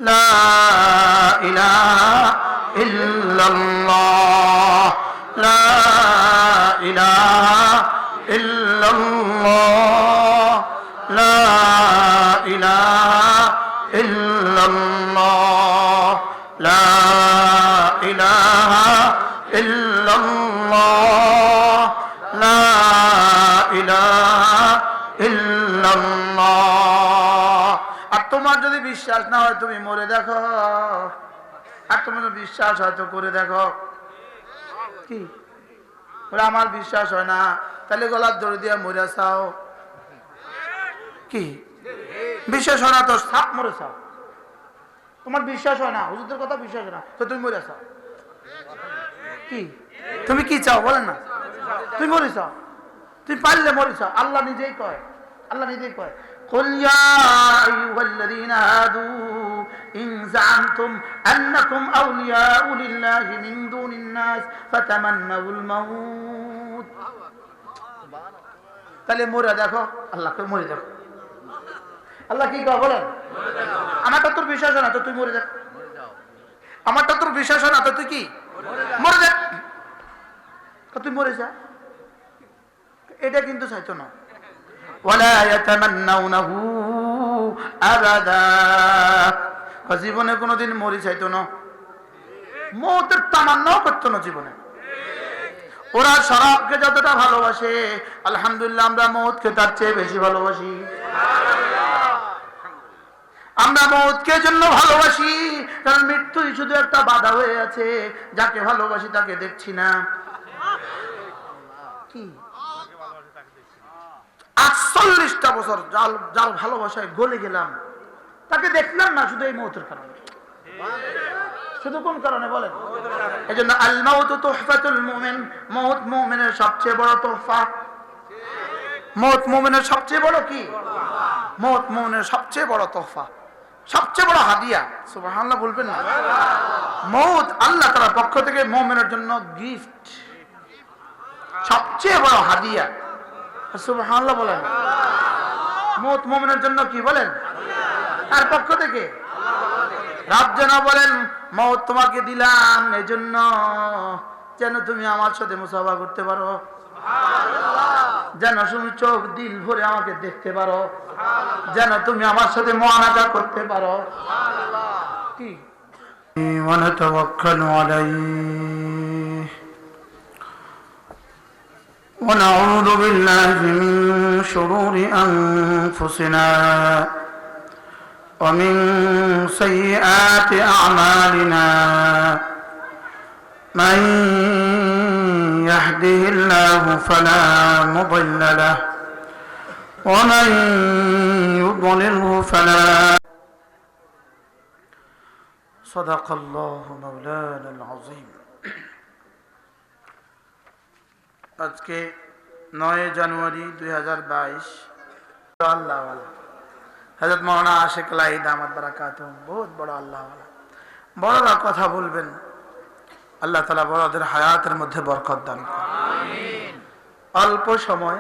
লা ইলাহা ইল্লাল্লাহ, লা ইলাহা ইল্লাল্লাহ, লা ইলাহা ইল্লাল্লাহ, লা ইলাহা ইল্লাল্লাহ, লা ইলাহা ইল্লাল্লাহ। আর তোমার যদি বিশ্বাস না হয় তুমি মরে দেখো, আর তোমার বিশ্বাস হয়তো করে দেখো। কি বলে আমার বিশ্বাস হয় না, তাহলে গলার দড়ি দিয়ে মরে চাও। কি বিশ্বাস হয় না তো সাপ মরে চাও। তোমার বিশ্বাস হয় না, হুজুরদের কথা বিশ্বাস হয় না, তো তুমি মরে চাও। কি তুমি কি চাও বলেন না? তুমি মরে চাও, তুমি পারলে মরে চাও। আল্লাহ নিজেই কয়, আল্লাহ নিজেই কয়, قل يا أيها الذين هادوا إن زعمتم أنكم أولياء لله من دون الناس فتمنوا الموت। তাহলে মরে দেখো, আল্লাহকে মরে দেখো। আল্লাহ কি কয় বলেন? আমারটা তোর বিশ্বাস হয় না তো তুই মরে দেখ। আমারটা তোর বিশ্বাস হয় না তো তুই কি মরে দেখ, তুই মরে যা। এটা কিন্তু চাইতো না। ওয়ালা ইয়াতামান্নাউনাহু আবাদা, জীবনে কোনোদিন মরি চাইতো না, মৌতের তামান্নাও করতো না জীবনে। ওরা শরাবকে যতটা ভালোবাসে, আলহামদুলিল্লাহ আমরা মৌতকে তার চেয়ে বেশি ভালোবাসি। আমরা মৌতকে জন্য ভালোবাসি কারণ মৃত্যুই শুধু একটা বাধা হয়ে আছে, যাকে ভালোবাসি তাকে দেখছি না। কি ৪৮টা বছর যার ভালোবাসায় গলে গেলাম, তাকে দেখলাম না শুধু এই মৌতের কারণে। শুধু কোন কারণে বলেন? এই জন্য আল মাউতু তুহফাতুল মুমিন, মৌত মুমিনের সবচেয়ে বড় তোহফা। মৌত মুমিনের সবচেয়ে বড় কি? মৌত মুমিনের সবচেয়ে বড় তোহফা, সবচেয়ে বড় হাদিয়া। সুবহানাল্লাহ বলবেন না? মৌত আল্লাহ তাআলার পক্ষ থেকে মুমিনের জন্য গিফট, সবচেয়ে বড় হাদিয়া। সুবহানাল্লাহ বলেন। মৌত মুমিনের জন্য কি বলেন? তার পক্ষ থেকে। রব যেন বলেন মৌত তোমাকে দিলাম এজন্য যেন তুমি আমার সাথে মুসাফা করতে পারো, যেন তুমি চোখ দিল ভরে আমাকে দেখতে পারো, যেন তুমি আমার সাথে মুআনাজা করতে পারো। কি ওয়া নাতাওয়াক্কালু আলাইহি ওয়া নাউযু বিল্লাহি মিন শুরুরি আনফুসিনা ওয়া মিন সাইয়্যাতি আ'মালিনা। من يهده الله فلا مضل له ومن يضلله فلا صدق الله مولانا العظيم। আজকে 9 জানুয়ারি 2022, আল্লাহ ওয়ালা হযরত মাওলানা আশিক আলাই দামাত বারাকাতুহু বহুত বড় আল্লাহ ওয়ালা, বড়রা কথা বলবেন, আল্লাহ তাআলা বড়দের হায়াতের মধ্যে বরকত দান করুন। আমিন। অল্প সময়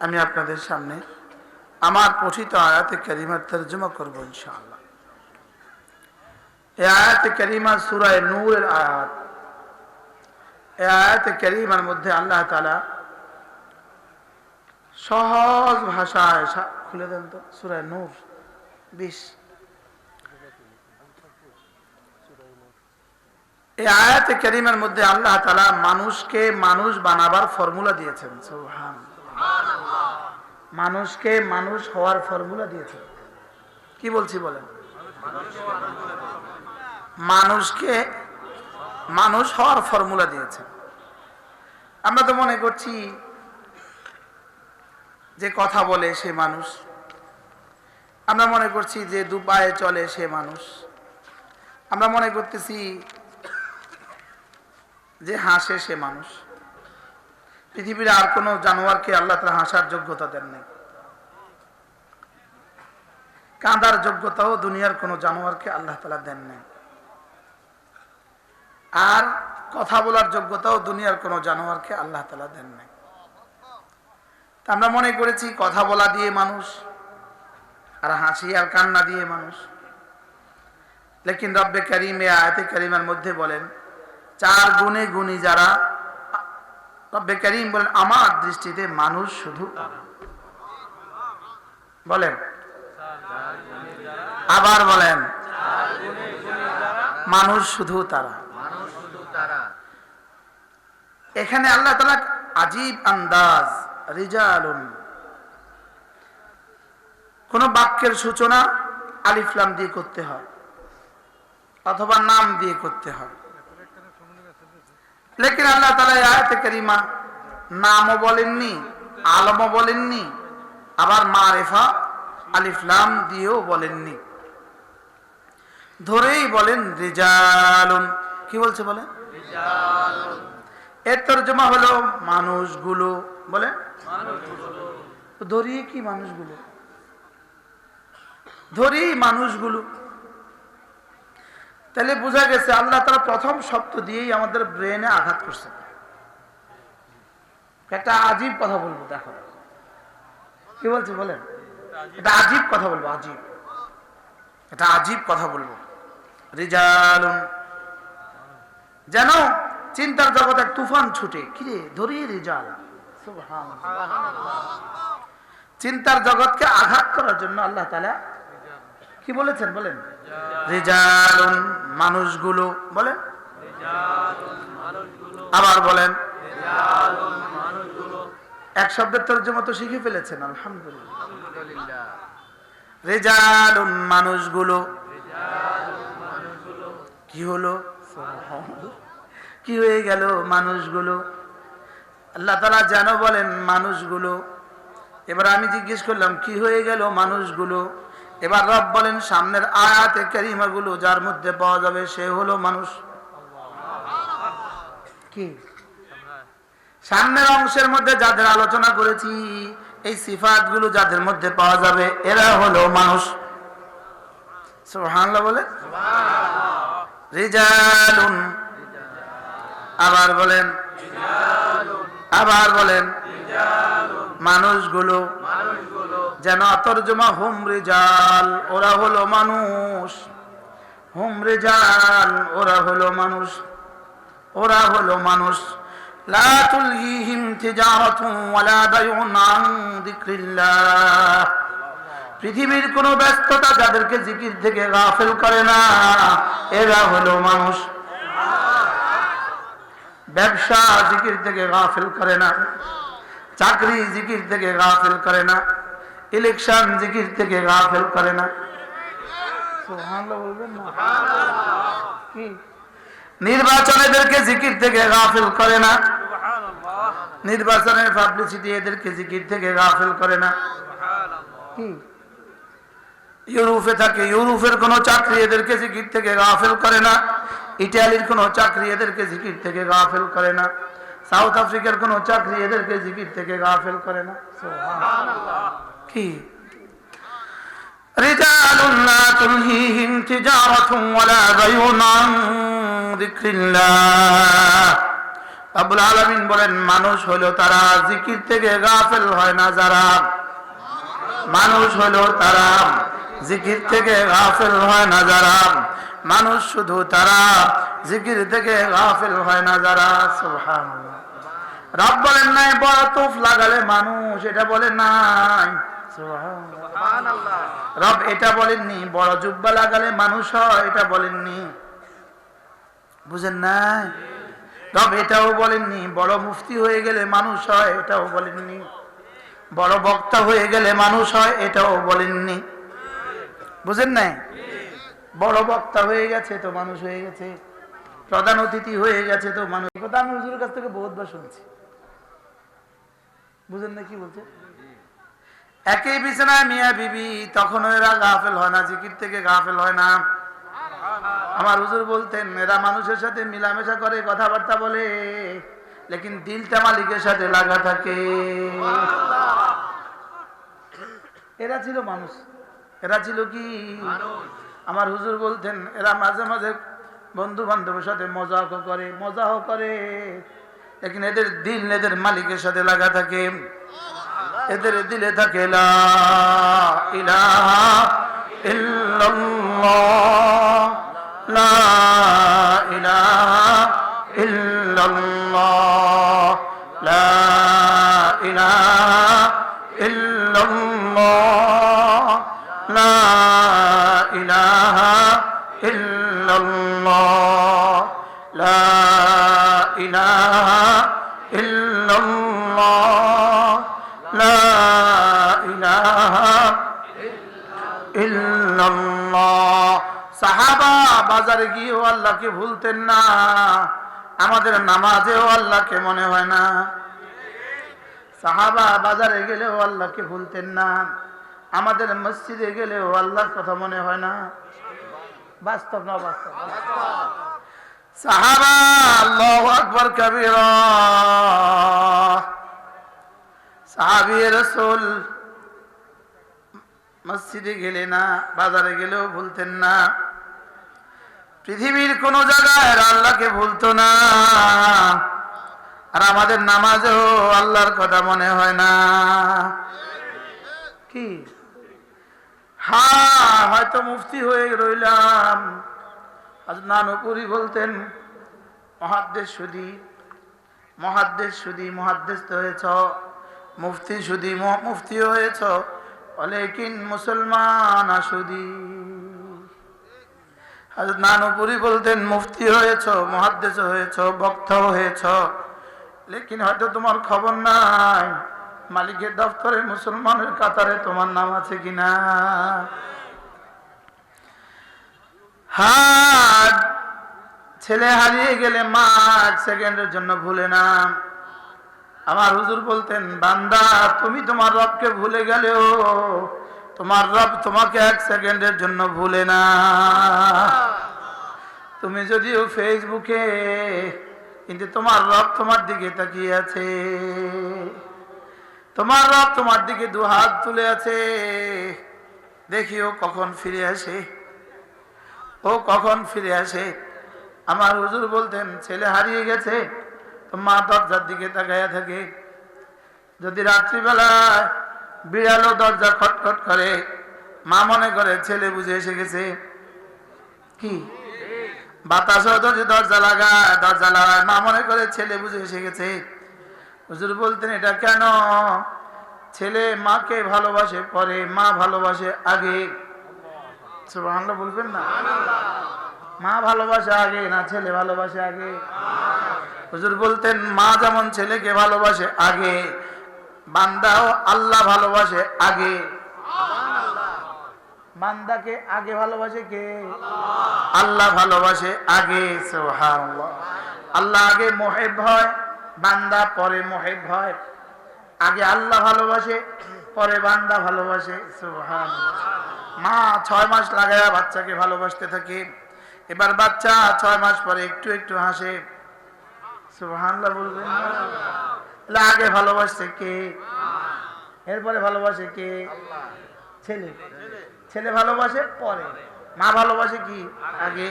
আমি আপনাদের সামনে আমার পঠিত আয়াতে কারিমার তরজমা করব ইনশাআল্লাহ। এই আয়াতে কারিমা সূরা নূরের আয়াত। এই আয়াতে কারিমার মধ্যে আল্লাহ তাআলা সহজ ভাষায়, খুলে দেন তো সূরা নূর 20। এই আয়াতে কারিমার মধ্যে আল্লাহ তাআলা মানুষকে মানুষ বানাবার ফর্মুলা দিয়েছেন। সুবহানাল্লাহ। মানুষকে মানুষ হওয়ার ফর্মুলা দিয়েছেন। কি বলছি বলেন? মানুষকে মানুষ হওয়ার ফর্মুলা দিয়েছেন। আমরা তো মনে করছি যে কথা বলে সে মানুষ, আমরা মনে করছি যে দুপায়ে চলে সে মানুষ, আমরা মনে করতেছি যে হাসে সে মানুষ। পৃথিবীর আর কোন জানোয়ারকে আল্লাহ তাআলা হাসার যোগ্যতা দেন নাই, কাঁদার যোগ্যতাও দুনিয়ার কোন জানোয়ারকে আল্লাহ তাআলা দেন নাই, আর কথা বলার যোগ্যতাও দুনিয়ার কোন জানোয়ারকে আল্লাহ তাআলা দেন নাই। আমরা মনে করেছি কথা বলা দিয়ে মানুষ, আর হাসি আর কান্না দিয়ে মানুষ। লেকিন রব্বে কারীম এই আয়াতে কারিমার মধ্যে বলেন 4 গুণে গুণী যারা, রব্বে কারীম বলেন আমার দৃষ্টিতে মানুষ শুধু তারা। বলেন, আবার বলেন, মানুষ শুধু তারা। এখানে আল্লাহ তাআলা আজীব আন্দাজ, রিজালুন, কোন বাক্যের সূচনা আলিফ লাম দিয়ে করতে হয় অথবা নাম দিয়ে করতে হয়, লেকিন আল্লাহ তাআলা এই আয়াতে কারিমা নামও বলেননি, আলমও বলেননি, আবার মারিফা আলিফ লাম দিয়েও বলেননি, ধরেই বলেন রিজালুন। কি বলছে বলেন? রিজালুন। এর তরজমা হলো মানুষগুলো। বলে ধরি কি মানুষগুলো, ধরি মানুষগুলো। তাহলে বোঝা গেছে আল্লাহ তাআলা প্রথম শব্দ দিয়েই আমাদের ব্রেনে আঘাত করছে। একটা আজীব কথা বলবো, দেখো কি বলছে বলেন, এটা আজীব কথা বলবো, আজীব, এটা আজীব কথা বলবো। রিজালুন, যেন চিন্তার জগতে এক তুফান ছুটে, কিরে ধরি রিজাল, সুবহানাল্লাহ। চিন্তার জগৎকে আঘাত করার জন্য আল্লাহ তাআলা কি বলেছেন বলেন? রিজালুন, মানুষগুলো। বলেন, আবার বলেন, এক শব্দের তরজমা তো শিখে ফেলেছেন, আলহামদুলিল্লাহ। রিজালুন, মানুষগুলো। কি হলো, কি হয়ে গেল মানুষগুলো? আল্লাহ তাআলা যেন বলেন মানুষগুলো। এবার আমি জিজ্ঞেস করলাম কি হয়ে গেল মানুষগুলো? এবার রব বলেন সামনের আয়াতে কারিমাগুলো যার মধ্যে পাওয়া যাবে সে হলো মানুষ। কি সামনের অংশের মধ্যে যাদের আলোচনা করেছি, এই সিফাতগুলো যাদের মধ্যে পাওয়া যাবে এরা হলো মানুষ। সুবহানাল্লাহ বলে, রিজালুন। আবার বলেন, আবার বলেন, মানুষগুলো। যেন তরজমা হুম রিজাল, ওরা হলো মানুষ। হুম রিজাল, ওরা হলো মানুষ, ওরা হলো মানুষ। লা তুলহিহিম তিজারাতুন ওয়ালা বাইউন আন যিকরিল্লাহ। পৃথিবীর কোন ব্যস্ততা যাদেরকে জিকির থেকে গাফিল করে না, এরা হলো মানুষ। ব্যবসা জিকির থেকে গাফিল করে না, চাকরি জিকির থেকে গাফিল করে না, ইলেকশন জিকির থেকে গাফিল করে না। সুবহানাল্লাহ বলবেন না? কি নির্বাচন এদেরকে জিকির থেকে গাফিল করে না, নির্বাচনের পাবলিসিটি এদেরকে জিকির থেকে গাফিল করে না। কি ইউরোপে থাকে, ইউরোপের কোন চাকরি এদেরকে জিকির থেকে গাফিল করে না, ইটালির কোন চাকরি এদেরকে জিকির থেকে গাফিল করে না, সাউথ আফ্রিকার কোন চাকরি এদেরকে জিকির থেকে গাফিল করে না। সুবহানাল্লাহ। কি রিজালুন লা তুলহিহিম তিজারাতুন ওয়ালা বাইউন আন যিকরিল্লাহ। রব্বুল আলামিন বলেন মানুষ হলো তারা জিকির থেকে গাফিল হয় না যারা। মানুষ হলো তারা জিকির থেকে গাফিল হয় না যারা। মানুষ শুধু তারা, জিকির থেকে গাফিল হয় না যারা। সুবহানাল্লাহ। রব বলেন নাই বড় তোফ লাগালে মানুষ, এটা বলেন নাই। সুবহানাল্লাহ। রব এটা বলেননি বড় জুব্বা লাগালে মানুষ হয়, এটা বলেননি। বুঝেন নাই? রব এটাও বলেননি বড় মুফতি হয়ে গেলে মানুষ হয়, এটাও বলেননি। বড় বক্তা হয়ে গেলে মানুষ হয়, এটাও বলেননি। বুঝেন নাই? বড় বক্তা হয়ে গেছে তো মানুষ হয়ে গেছে, প্রধান অতিথি হয়ে গেছে তো মানুষ। কথা আমি হুজুরের কাছ থেকে বহুতবার শুনছি। বুঝেন না কি বলছে? একই বিছানায় মিয়া বিবি, তখন এরা গাফেল হয় না, জিকির থেকে গাফেল হয় না। আমার হুজুর বলতেন এরা মানুষের সাথে মিলামেশা করে, কথাবার্তা বলে, লেকিন দিলটা মালিকের সাথে লাগা থাকে। এরা ছিল মানুষ। এরা ছিল কি? আমার হুজুর বলতেন এরা মাঝে মাঝে বন্ধু বান্ধবের সাথে মজাও করে, মজাও করে, লেকিন এদের দিল এদের মালিকের সাথে লাগা থাকে। এদের দিলে থাকে লা ইলাহা ইল্লাল্লাহ ইল্লাল্লাহ লা ইলাহা ইল্লাল্লাহ লা ইলাহা ইল্লাল্লাহ। সাহাবা বাজারে গিয়েও আল্লাহকে ভুলতেন না, আমাদের নামাজেও আল্লাহকে মনে হয় না। সাহাবা বাজারে গেলেও আল্লাহকে ভুলতেন না, আমাদের মসজিদে গেলেও আল্লাহর কথা মনে হয় না। বাস্তব না বাস্তব? সাহাবা আল্লাহু আকবার কবীরা, সাহাবী রাসূল মসজিদে গেলে না, বাজারে গেলেও ভুলতেন না, পৃথিবীর কোন জায়গায় আল্লাহকে ভুলতো না। আর আমাদের নামাজেও আল্লাহর কথা মনে হয় না। কি হ্যাঁ, হয়তো মুফতি হয়ে রইলাম। আজ নানুপুরি বলতেন, মুহাদ্দিস তো হয়েছ, মুফতি শুধু মুফতি হয়েছ, লেকিন মুসলমান আসুদি। আজ নানুপুরি বলতেন, মুফতি হয়েছ, মুহাদ্দিস হয়েছ, বক্তা হয়েছ, লেকিন হয়তো তোমার খবর নাই মালিকের দফতরে মুসলমানের কাতারে তোমার নাম আছে কিনা। হ্যাঁ, ছেলে হারিয়ে গেলে মা 1 সেকেন্ডের জন্য ভুলে না। আমার হুজুর বলতেন, বান্দা তুমি তোমার রবকে ভুলে গেলেও তোমার রব তোমাকে 1 সেকেন্ডের জন্য ভুলে না। তুমি যদিও ফেসবুকে, কিন্তু তোমার রব তোমার দিকে তাকিয়ে আছে, তোমার রব তোমার দিকে 2 হাত তুলে আছে। দেখিও কখন ফিরে আসে, ও কখন ফিরে আসে। আমার হুজুর বলতেন, ছেলে হারিয়ে গেছে তো মা দরজার দিকে তাকায়া থাকে। যদি রাত্রিবেলায় বিড়ালও দরজা খটখট করে, মা মনে করে ছেলে বুঝে এসে গেছে। কি বাতাসও যদি দরজা লাগায়, মা মনে করে ছেলে বুঝে এসে গেছে। হুজুর বলতেন, এটা কেন? ছেলে মাকে ভালোবাসে পরে, মা ভালোবাসে আগে। সুবহানাল্লাহ বলবেন না? মা ভালোবাসে আগে না ছেলে ভালোবাসে আগে? হুজুর বলতেন, মা যেমন ছেলেকে ভালোবাসে আগে, বান্দাও আল্লাহ ভালোবাসে আগে। বান্দাকে আগে ভালোবাসে কে? আল্লাহ ভালোবাসে আগে। সুবহানাল্লাহ। আল্লাহ আগে মুহিব হয়, বান্দা পরে মুহিব হয়। আগে আল্লাহ ভালোবাসে, পরে বান্দা ভালোবাসে। সুবহানাল্লাহ। মা 6 মাস লাগায়া বাচ্চাকে ভালোবাসতে থাকে, এবার বাচ্চা 6 মাস পরে একটু একটু হাসে। সুবহানাল্লাহ বলবেন না? আগে ভালোবাসে কে? এরপরে ভালোবাসে কে? ছেলে। ছেলে ভালোবাসে পরে, মা ভালোবাসে কি? আগে।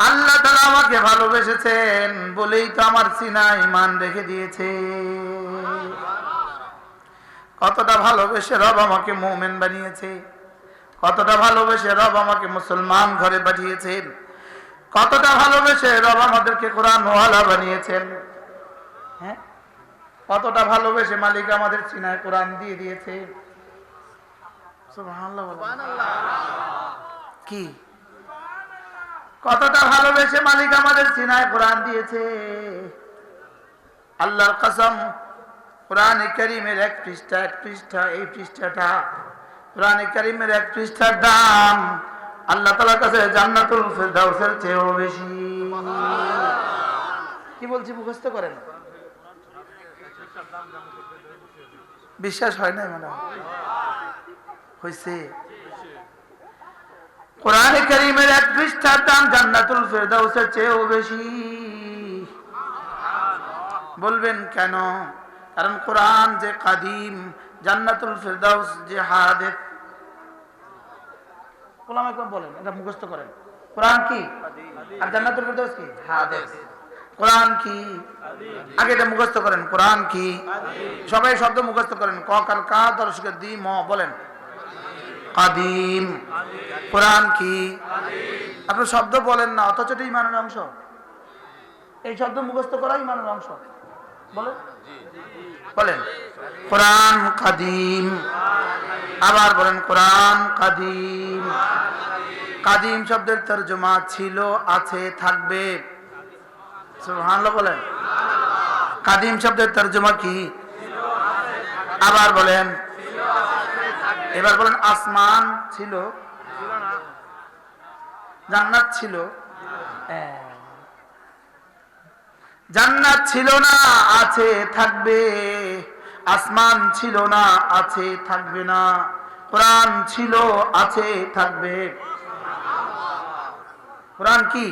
আল্লাহ তাআলা আমাকে ভালোবেসেছেন বলেই তো আমার সিনায় ঈমান রেখে দিয়েছে। কতটা ভালোবেসে রব আমাকে মুমিন বানিয়েছে, কতটা ভালোবেসে রব আমাকে মুসলমান ঘরে পাঠিয়েছেন, কতটা ভালোবেসে রব আমাদেরকে কোরআন ওয়ালা বানিয়েছেন। হ্যাঁ, কতটা ভালোবেসে মালিক আমাদের সিনায় কোরআন দিয়ে দিয়েছে। সুবহানাল্লাহ। কি কতটা ভালোবেসে মালিক আমাদের সিনায় কোরআন দিয়েছে। আল্লাহর কসম, কোরআনে কারীমের 1 পৃষ্ঠা, এই পৃষ্ঠাটা কোরআনে কারীমের 1 পৃষ্ঠার দাম আল্লাহ তাআলার কাছে জান্নাতুল ফেরদাউসের চেয়েও বেশি। কি বলছি মুখস্থ করেন? বিশ্বাস হয় না? মানে হইছে। কোরআনে কারীমের 1 পৃষ্ঠার দাম জান্নাতুল ফেরদাউসের চেয়েও বেশি। বলবেন কেন? কারণ কোরআন যে কাদিম, জান্নাতুল ফেরদাউস যে হাদিস। ওলামা একদম বলেন, এটা মুখস্থ করেন। কোরআন কি আর জান্নাতুল ফেরদাউস কি? হাদিস। কোরআন কি? আগে এটা মুখস্থ করেন। কোরআন কি? সবাই শব্দ মুখস্থ করেন। ক কার কা দর্শকের দি ম বলেন। কাদিম। কোরআন কি? আপনি শব্দ বলেন না, অথচ এটা ঈমানের অংশ। এই শব্দ মুখস্থ করা ঈমানের অংশ। বলেন বলেন কোরআন কাদিম। আবার বলেন কোরআন কাদিম। কাদিম শব্দের তরজমা ছিল, আছে, থাকবে। সুবহানাল্লাহ বলেন। কাদিম শব্দের তরজমা কি? আবার বলেন। এবার বলেন আসমান ছিল, জান্নাত ছিল, জান্নাত ছিল না, আছে, থাকবে। আসমান ছিল না, আছে, থাকবে না। কোরআন ছিল, আছে, থাকবে। কোরআন কি?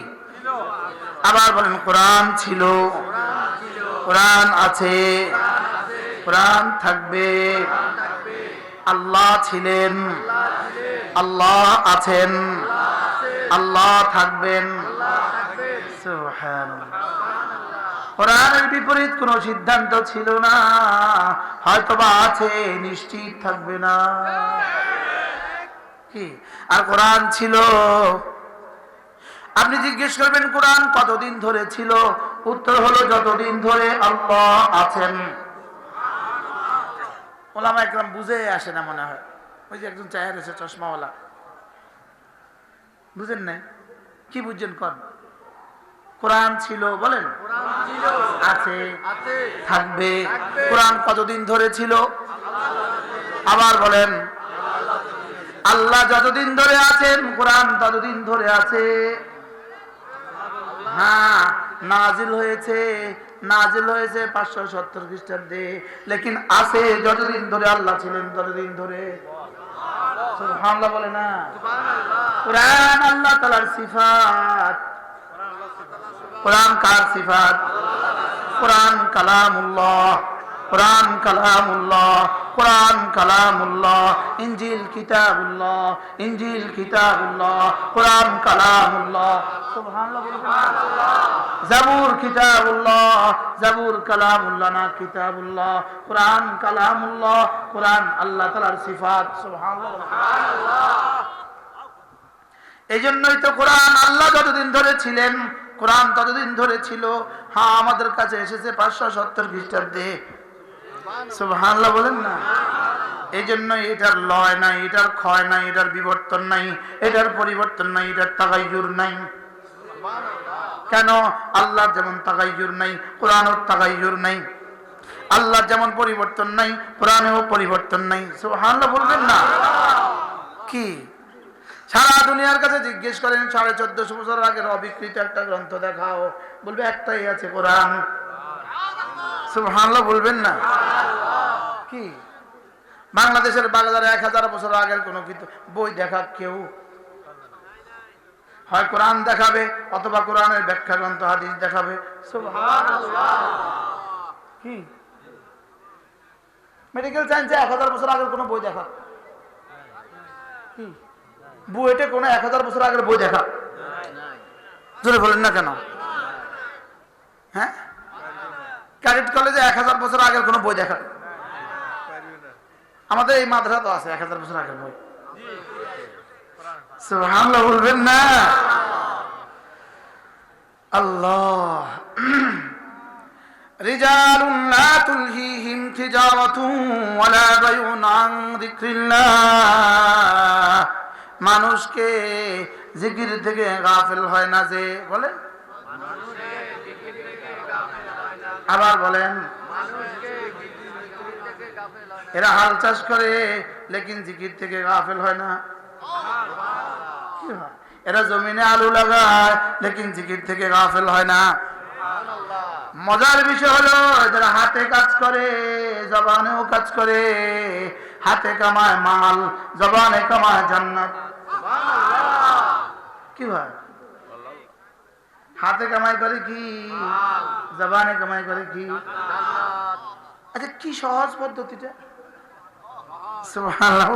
আবার বলেন কোরআন ছিল, কোরআন আছে, কোরআন থাকবে। আল্লাহ ছিলেন, আল্লাহ আছেন, আল্লাহ থাকবেন। সুবহানাল্লাহ। কোরআনের বিপরীত কোন সিদ্ধান্ত ছিল না, হয়তোবা আছে, নিশ্চিত থাকবে না। কি? আর কোরআন ছিল। আপনি জিজ্ঞেস করবেন কোরআন কতদিন ধরে ছিল? উত্তর হলো যতদিন ধরে আল্লাহ আছেন। ওলামা একদম বুঝে আসে না মনে হয়। ওই যে একজন চায়ের এসে চশমাওয়ালা, বুঝেন নাই? কি বুঝছেন? কন কোরআন ছিল, বলেন আছে, থাকবে। কোরআন কতদিন ধরে ছিল? আবার বলেন। আল্লাহ যতদিন ধরে আছেন, কোরআন ততদিন ধরে আছে। হ্যাঁ, নাজিল হয়েছে, নাজিল হয়েছে 570 খ্রিস্টাব্দে, লেকিন আছে যতদিন ধরে আল্লাহ ছিলেন ততদিন ধরে। সুবহানাল্লাহ বলে না? কোরআন আল্লাহ তাআলার সিফাত। কোরআন কার সিফাত? কোরআন কালামুল্লাহ, কোরআন কালামুল্লাহ, কোরআন কালামুল্লাহ। ইনজিল কিতাবুল্লাহ, ইনজিল কিতাবুল্লাহ, কোরআন কালামুল্লাহ। সুবহানাল্লাহ বলবেন। জাবুর কিতাবুল্লাহ, জাবুর কালামুল্লাহ না কিতাবুল্লাহ। কোরআন কালামুল্লাহ, কোরআন আল্লাহ তাআলার সিফাত। সুবহানাল্লাহ। এই জন্যই তো কোরআন আল্লাহ যতদিন ধরে ছিলেন, কোরআন ততদিন ধরে ছিল। হ্যাঁ, আমাদের কাছে এসেছে 570 খ্রিস্টাব্দে। সুবহানাল্লাহ বলেন না? এই জন্য এটার লয় নাই, এটার ক্ষয় নাই, এটার বিবর্তন নাই, এটার পরিবর্তন নাই, এটার তাগায়ুর নাই। কেন? আল্লাহর যেমন তাগায়ুর নাই, কোরআনেও তাগায়ুর নাই। আল্লাহর যেমন পরিবর্তন নাই, কোরআনেও পরিবর্তন নাই। সুবহানাল্লাহ বলবেন না? কি সারা দুনিয়ার কাছে জিজ্ঞেস করেন 1450 বছর আগের অবিকৃত একটা গ্রন্থ দেখাও, বলবে একটাই আছে, কোরআন। সুবহানাল্লাহ বলবেন না? কি বাংলাদেশের বাজারে 1000 বছর আগের কোন বই দেখা কেউ? হয় কোরআন দেখাবে অথবা কোরআনের ব্যাখ্যা গ্রন্থ হাদিস দেখাবে। সুবহানাল্লাহ। কি মেডিকেল সায়েন্সে 1000 বছর আগের কোন বই দেখা? কি বুয়েটে কোন 1000 বছর আগের বই দেখা? জোরে বলেন না কেন? হ্যাঁ, ক্যাডেট কলেজে 1000 বছর আগের কোন বই দেখা? আমাদের এই মাদ্রাসা তো আছে 1000 বছর আগের বই। সুবহানাল্লাহ বলবেন না? আল্লাহ। রিজালুন লা তুলহিহিম তিজারাতুন ওয়ালা বাইউন আন যিকরিল্লাহ। মানুষকে জিকির থেকে গাফিল হয় না যে, বলেন। আবার বলেন। এরা হাল চাষ করে লেকিন জিকির থেকে গাফিল হয় না। এরা জমিনে আলু লাগায় লেকিন জিকির থেকে গাফিল হয় না। মজার বিষয় হলো যারা হাতে কাজ করে, জবানেও কাজ করে। হাতে কামায় মাল, জবানে কামায় জান্নাত। কি ভাই? হাতে কামাই করে কি, জবানে কামাই করে কি? আচ্ছা, কি সহজ পদ্ধতিটা? সুবহানাল্লাহ।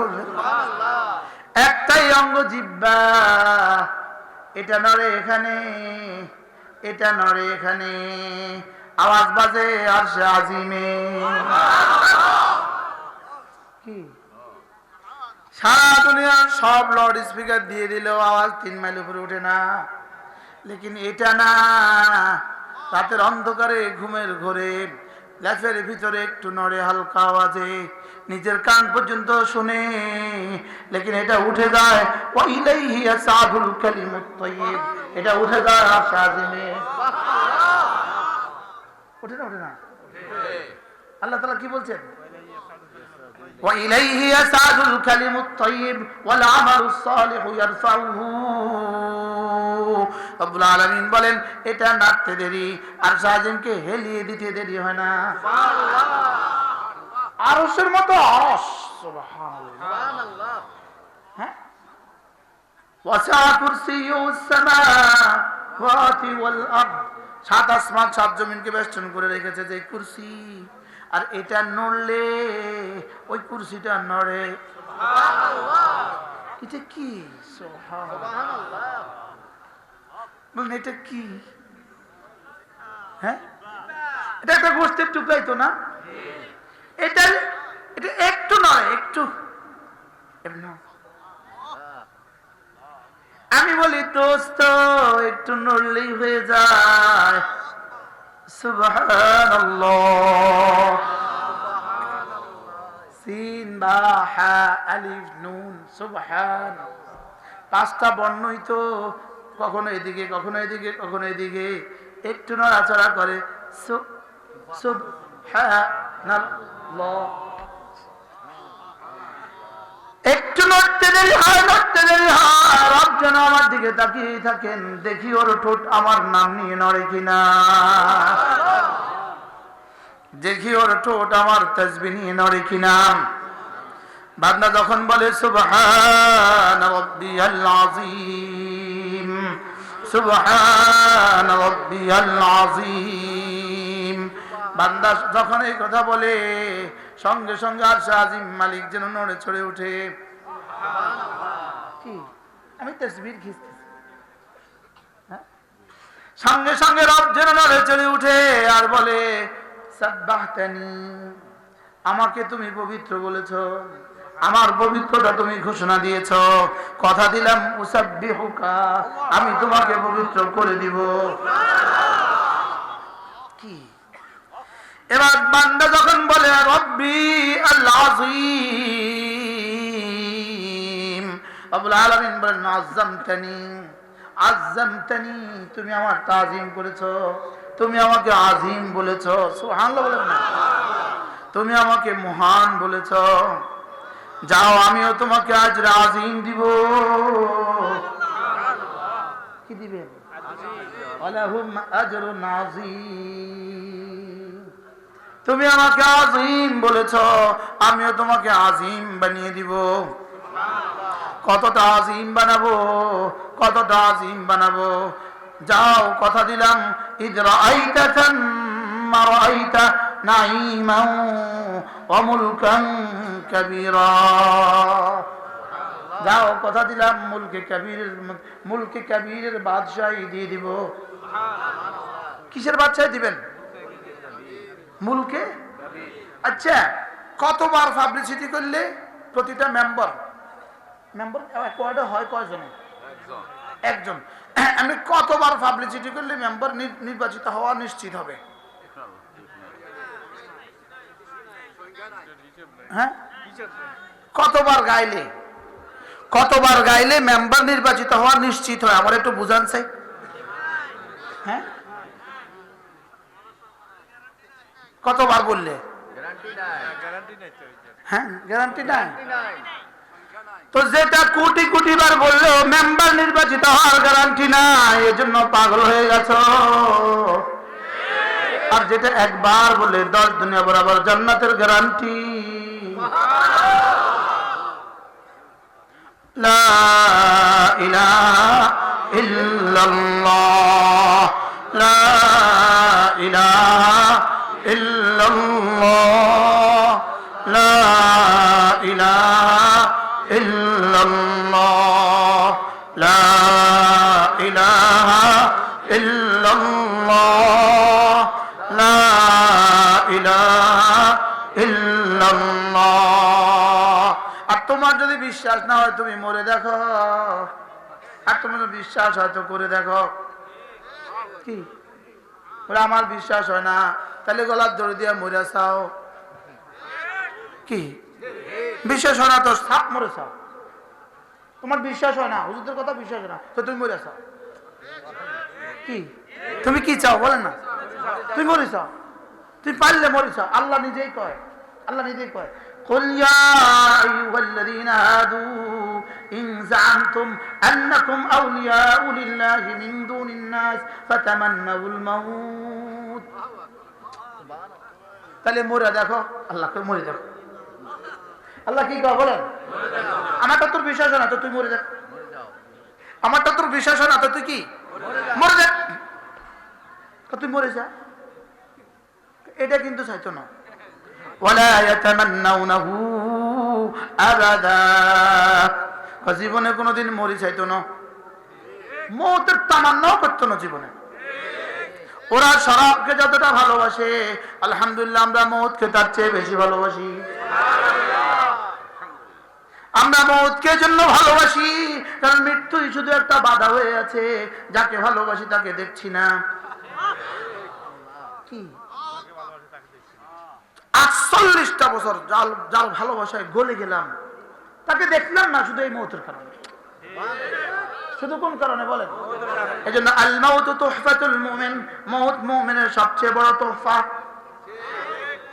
একটাই অঙ্গ জিহ্বা, এটা নড়ে এখানে, এটা নড়ে এখানে, আওয়াজ বাজে আরশে আজিমে। কি সারা দুনিয়ার সব লাউড স্পিকার দিয়ে দিলেও আওয়াজ 3 মাইল উপরে ওঠে না। লেকিন এটা না, রাতের অন্ধকারে ঘুমের ঘোরে লেফের ভিতরে একটু নড়ে হালকা আওয়াজে, নিজের কান পর্যন্ত শুনে, লেকিন এটা উঠে যায় ওয়া ইলাইহি ইয়াসাদুল কালিমুত তাইয়্যিব, এটা উঠে যায় আরশ আজিমে। ওঠে না? ওঠে না? আল্লাহ তাআলা কি বলছেন? ওয়া ইলাইহি ইয়াসাদুল কালিমুত তাইয়্যিব ওয়াল আমালুস সালিহু ইয়ারফাউহু। রব্বুল আলামিন বলেন এটা নাড়তে দেরি, আরশ আজিমকে হেলিয়ে দিতে দেরি হয় না। আরশের মতো আরশ, সুবহানাল্লাহ। হ্যাঁ, ওয়াসা কুরসিয়ুস সামাওয়াতি ওয়াল আরদ, সাত আসমান সাত জমিনকে বেষ্টন করে রেখেছে যে কুরসি, আর এটা নড়লে ওই কুরসিটা নড়ে। সুবহানাল্লাহ। এটা কি? সুবহানাল্লাহ। বলেন এটা কি? হ্যাঁ, এটা একটা গোস্তের টুকরাই তো না? এটা এটা একটু নয়, একটু। আমি বলি দোস্ত একটু নড়লেই হয়ে যায়। সুবহানাল্লাহ। সিন বা হা আলিফ নুন, সুবহান, পাঁচটা বর্ণই তো, কখনো এদিকে কখনো এদিকে কখনো এদিকে, একটু নড়াচড়া করে। সুবহানাল্লাহ। একটু নড়তে দেরি হয়, নড়তে দেরি হয়, রব যেন আমার দিকে তাকিয়ে থাকেন, দেখি ওর ঠোঁট আমার নাম নিয়ে নড়ে কিনা, দেখি ওর ঠোঁট আমার তাসবিহ নিয়ে নড়ে কিনা। বান্দা যখন বলে সুবহান রাব্বিয়াল আযীম, সুবহান রাব্বিয়াল আযীম, বান্দা যখন এই কথা বলে সঙ্গে সঙ্গে আরশ আজিম মালিক যেন নড়ে চড়ে ওঠে। কি আমি তাসবিহ খিস্তেছি, সঙ্গে সঙ্গে রব যেন নড়ে চড়ে উঠে আর বলে সাব্বাহতানি, আমাকে তুমি পবিত্র বলেছো, আমার পবিত্রতা তুমি ঘোষণা দিয়েছো, কথা দিলাম উসাব্বিহুকা, আমি তোমাকে পবিত্র করে দিব। কি এবার বান্দা যখন বলে রব্বি আল আযীম, রব্বুল আলামিন বলেন আযযামতানি, আযযামতানি, তুমি আমার তাজিম করেছো, তুমি আমাকে আজিম বলেছো। সুবহানাল্লাহ বলেন না? তুমি আমাকে মহান বলেছো, যাও আমিও তোমাকে আজ আজিম দিব। কি দিবেন? ওয়ালাহুম আজরুন আযীম, তুমি আমাকে আজিম বলেছ, আমিও তোমাকে আজিম বানিয়ে দিব। কতটা আজিম বানাবো, কতটা আজিম বানাবো, যাও কথা দিলাম ইয রাআইতা থাম্মা রাআইতা নাঈমান ওয়া মুলকান কাবীরা, যাও কথা দিলাম মুলকে কাবীরের বাদশাহী দিয়ে দিব। কিসের বাদশাহী দিবেন? মুলকে। আচ্ছা, কতবার পাবলিসিটি করলে প্রতিটা মেম্বার কোয়ার্ডে হয় কয়জন? একজন। আমি কতবার পাবলিসিটি করলে মেম্বার নির্বাচিত হওয়া নিশ্চিত হবে? হ্যাঁ, কতবার গাইলে মেম্বার নির্বাচিত হওয়া নিশ্চিত হয়? আমার একটু বুঝান চাই। হ্যাঁ, কতবার বললে? হ্যাঁ, গ্যারান্টি নাই। তো যেটা কোটি কোটি বার বললেও মেম্বার নির্বাচিত হওয়ার গ্যারান্টি নাই, এজন্য পাগল হয়ে গেছো। আর যেটা একবার বলে 10 দুনিয়া বরাবর জান্নাতের গ্যারান্টি। লা ইলাহা ইল্লাল্লাহ, লা ইলাহা ইল্লাল্লাহ, লা ইলাহা ইল্লাল্লাহ, লা ইলাহা ইল্লাল্লাহ, লা ইলাহা ইল্লাল্লাহ। আর তোমার যদি বিশ্বাস না হয় তুমি মরে দেখো, আর তোমার যদি বিশ্বাস হয় তো করে দেখো। কি বলে আমার বিশ্বাস হয় না, তাহলে গলার দড়ি দিয়া মরে চাও কি? বিশ্বাস হয় না তো সাপ মরে চাও। তোমার বিশ্বাস হয় না, হুজুরদের কথা বিশ্বাস হয় না, তো তুমি মরে চাও কি? তুমি কি চাও বলেন না? তুমি মরে চাও, তুমি পারলে মরে চাও। আল্লাহ নিজেই কয়, আল্লাহ নিজেই কয় قل يا أيها الذين هادوا إن زعمتم أنكم أولياء لله من دون الناس فتمنوا الموت। তাহলে মরে দেখো, আল্লাহকে মরে দেখো। আল্লাহ কি কয় বলেন? আমারটা তোর বিশ্বাস হয় না তো তুই মরে যা। আমারটা তোর বিশ্বাস হয় না তো তুই কি মরে যা, তুই মরে যা। এটা কিন্তু চাইতো না। ওয়ালা ইয়াতামান্নাউনাহু আবাদা, জীবনে কোনোদিন মরি চাইতো না, মৌতের তামান্নাও করতো না জীবনে। ওরা শরাবকে যতটা ভালোবাসে, আলহামদুলিল্লাহ আমরা মৌতকে তার চেয়ে বেশি ভালোবাসি। আমরা মৌতকে জন্য ভালোবাসি, কারণ মৃত্যুই শুধু একটা বাধা হয়ে আছে। যাকে ভালোবাসি তাকে দেখছি না। কি 48টা বছর যার ভালোবাসায় গলে গেলাম, তাকে দেখলাম না শুধু এই মৌতের কারণে। শুধু কোন কারণে বলেন? এজন্য আল মাউতু তুহফাতুল মুমিন, মৌত মুমিনের সবচেয়ে বড় তোহফা।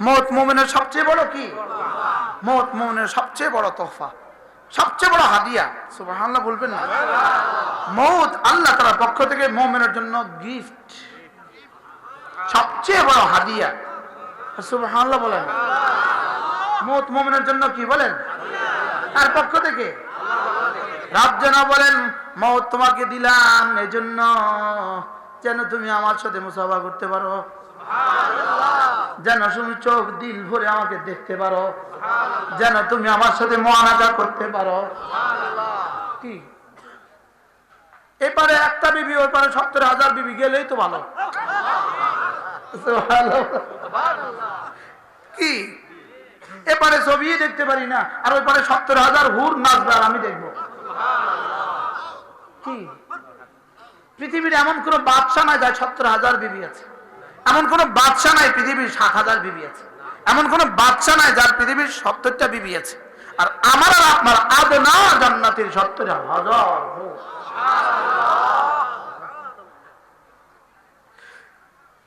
মৌত মুমিনের সবচেয়ে বড় কি? মৌত মুমিনের সবচেয়ে বড় তোহফা, সবচেয়ে বড় হাদিয়া। সুবহানাল্লাহ বলবেন না? মৌত আল্লাহ তাআলার পক্ষ থেকে মুমিনের জন্য গিফট, সবচেয়ে বড় হাদিয়া। সুবহানাল্লাহ বলেন। মৌত মুমিনের জন্য কি বলেন? তার পক্ষ থেকে। রব যেন বলেন মৌত তোমাকে দিলাম এজন্য যেন তুমি আমার সাথে মুসাফা করতে পারো, যেন তুমি চোখ দিল ভরে আমাকে দেখতে পারো, যেন তুমি আমার সাথে মুআনাজা করতে পারো। কি এপারে একটা বিবি, ওই পারে 70,000 বিবি, গেলেই তো ভালো। কি এপারে ছবি দেখতে পারি না, আর ওই পারে 70,000 হুর নাচবে আর আমি দেখবো। কি পৃথিবীর এমন কোন বাদশা নাই যার 70,000 বিবি আছে? এমন কোন বাদশা নাই পৃথিবীর 60,000 বিবি আছে? এমন কোন বাদশা নাই যার পৃথিবীর 70টা বিবি আছে? আর আমার আর আপনার আদনা জান্নাতের 70,000।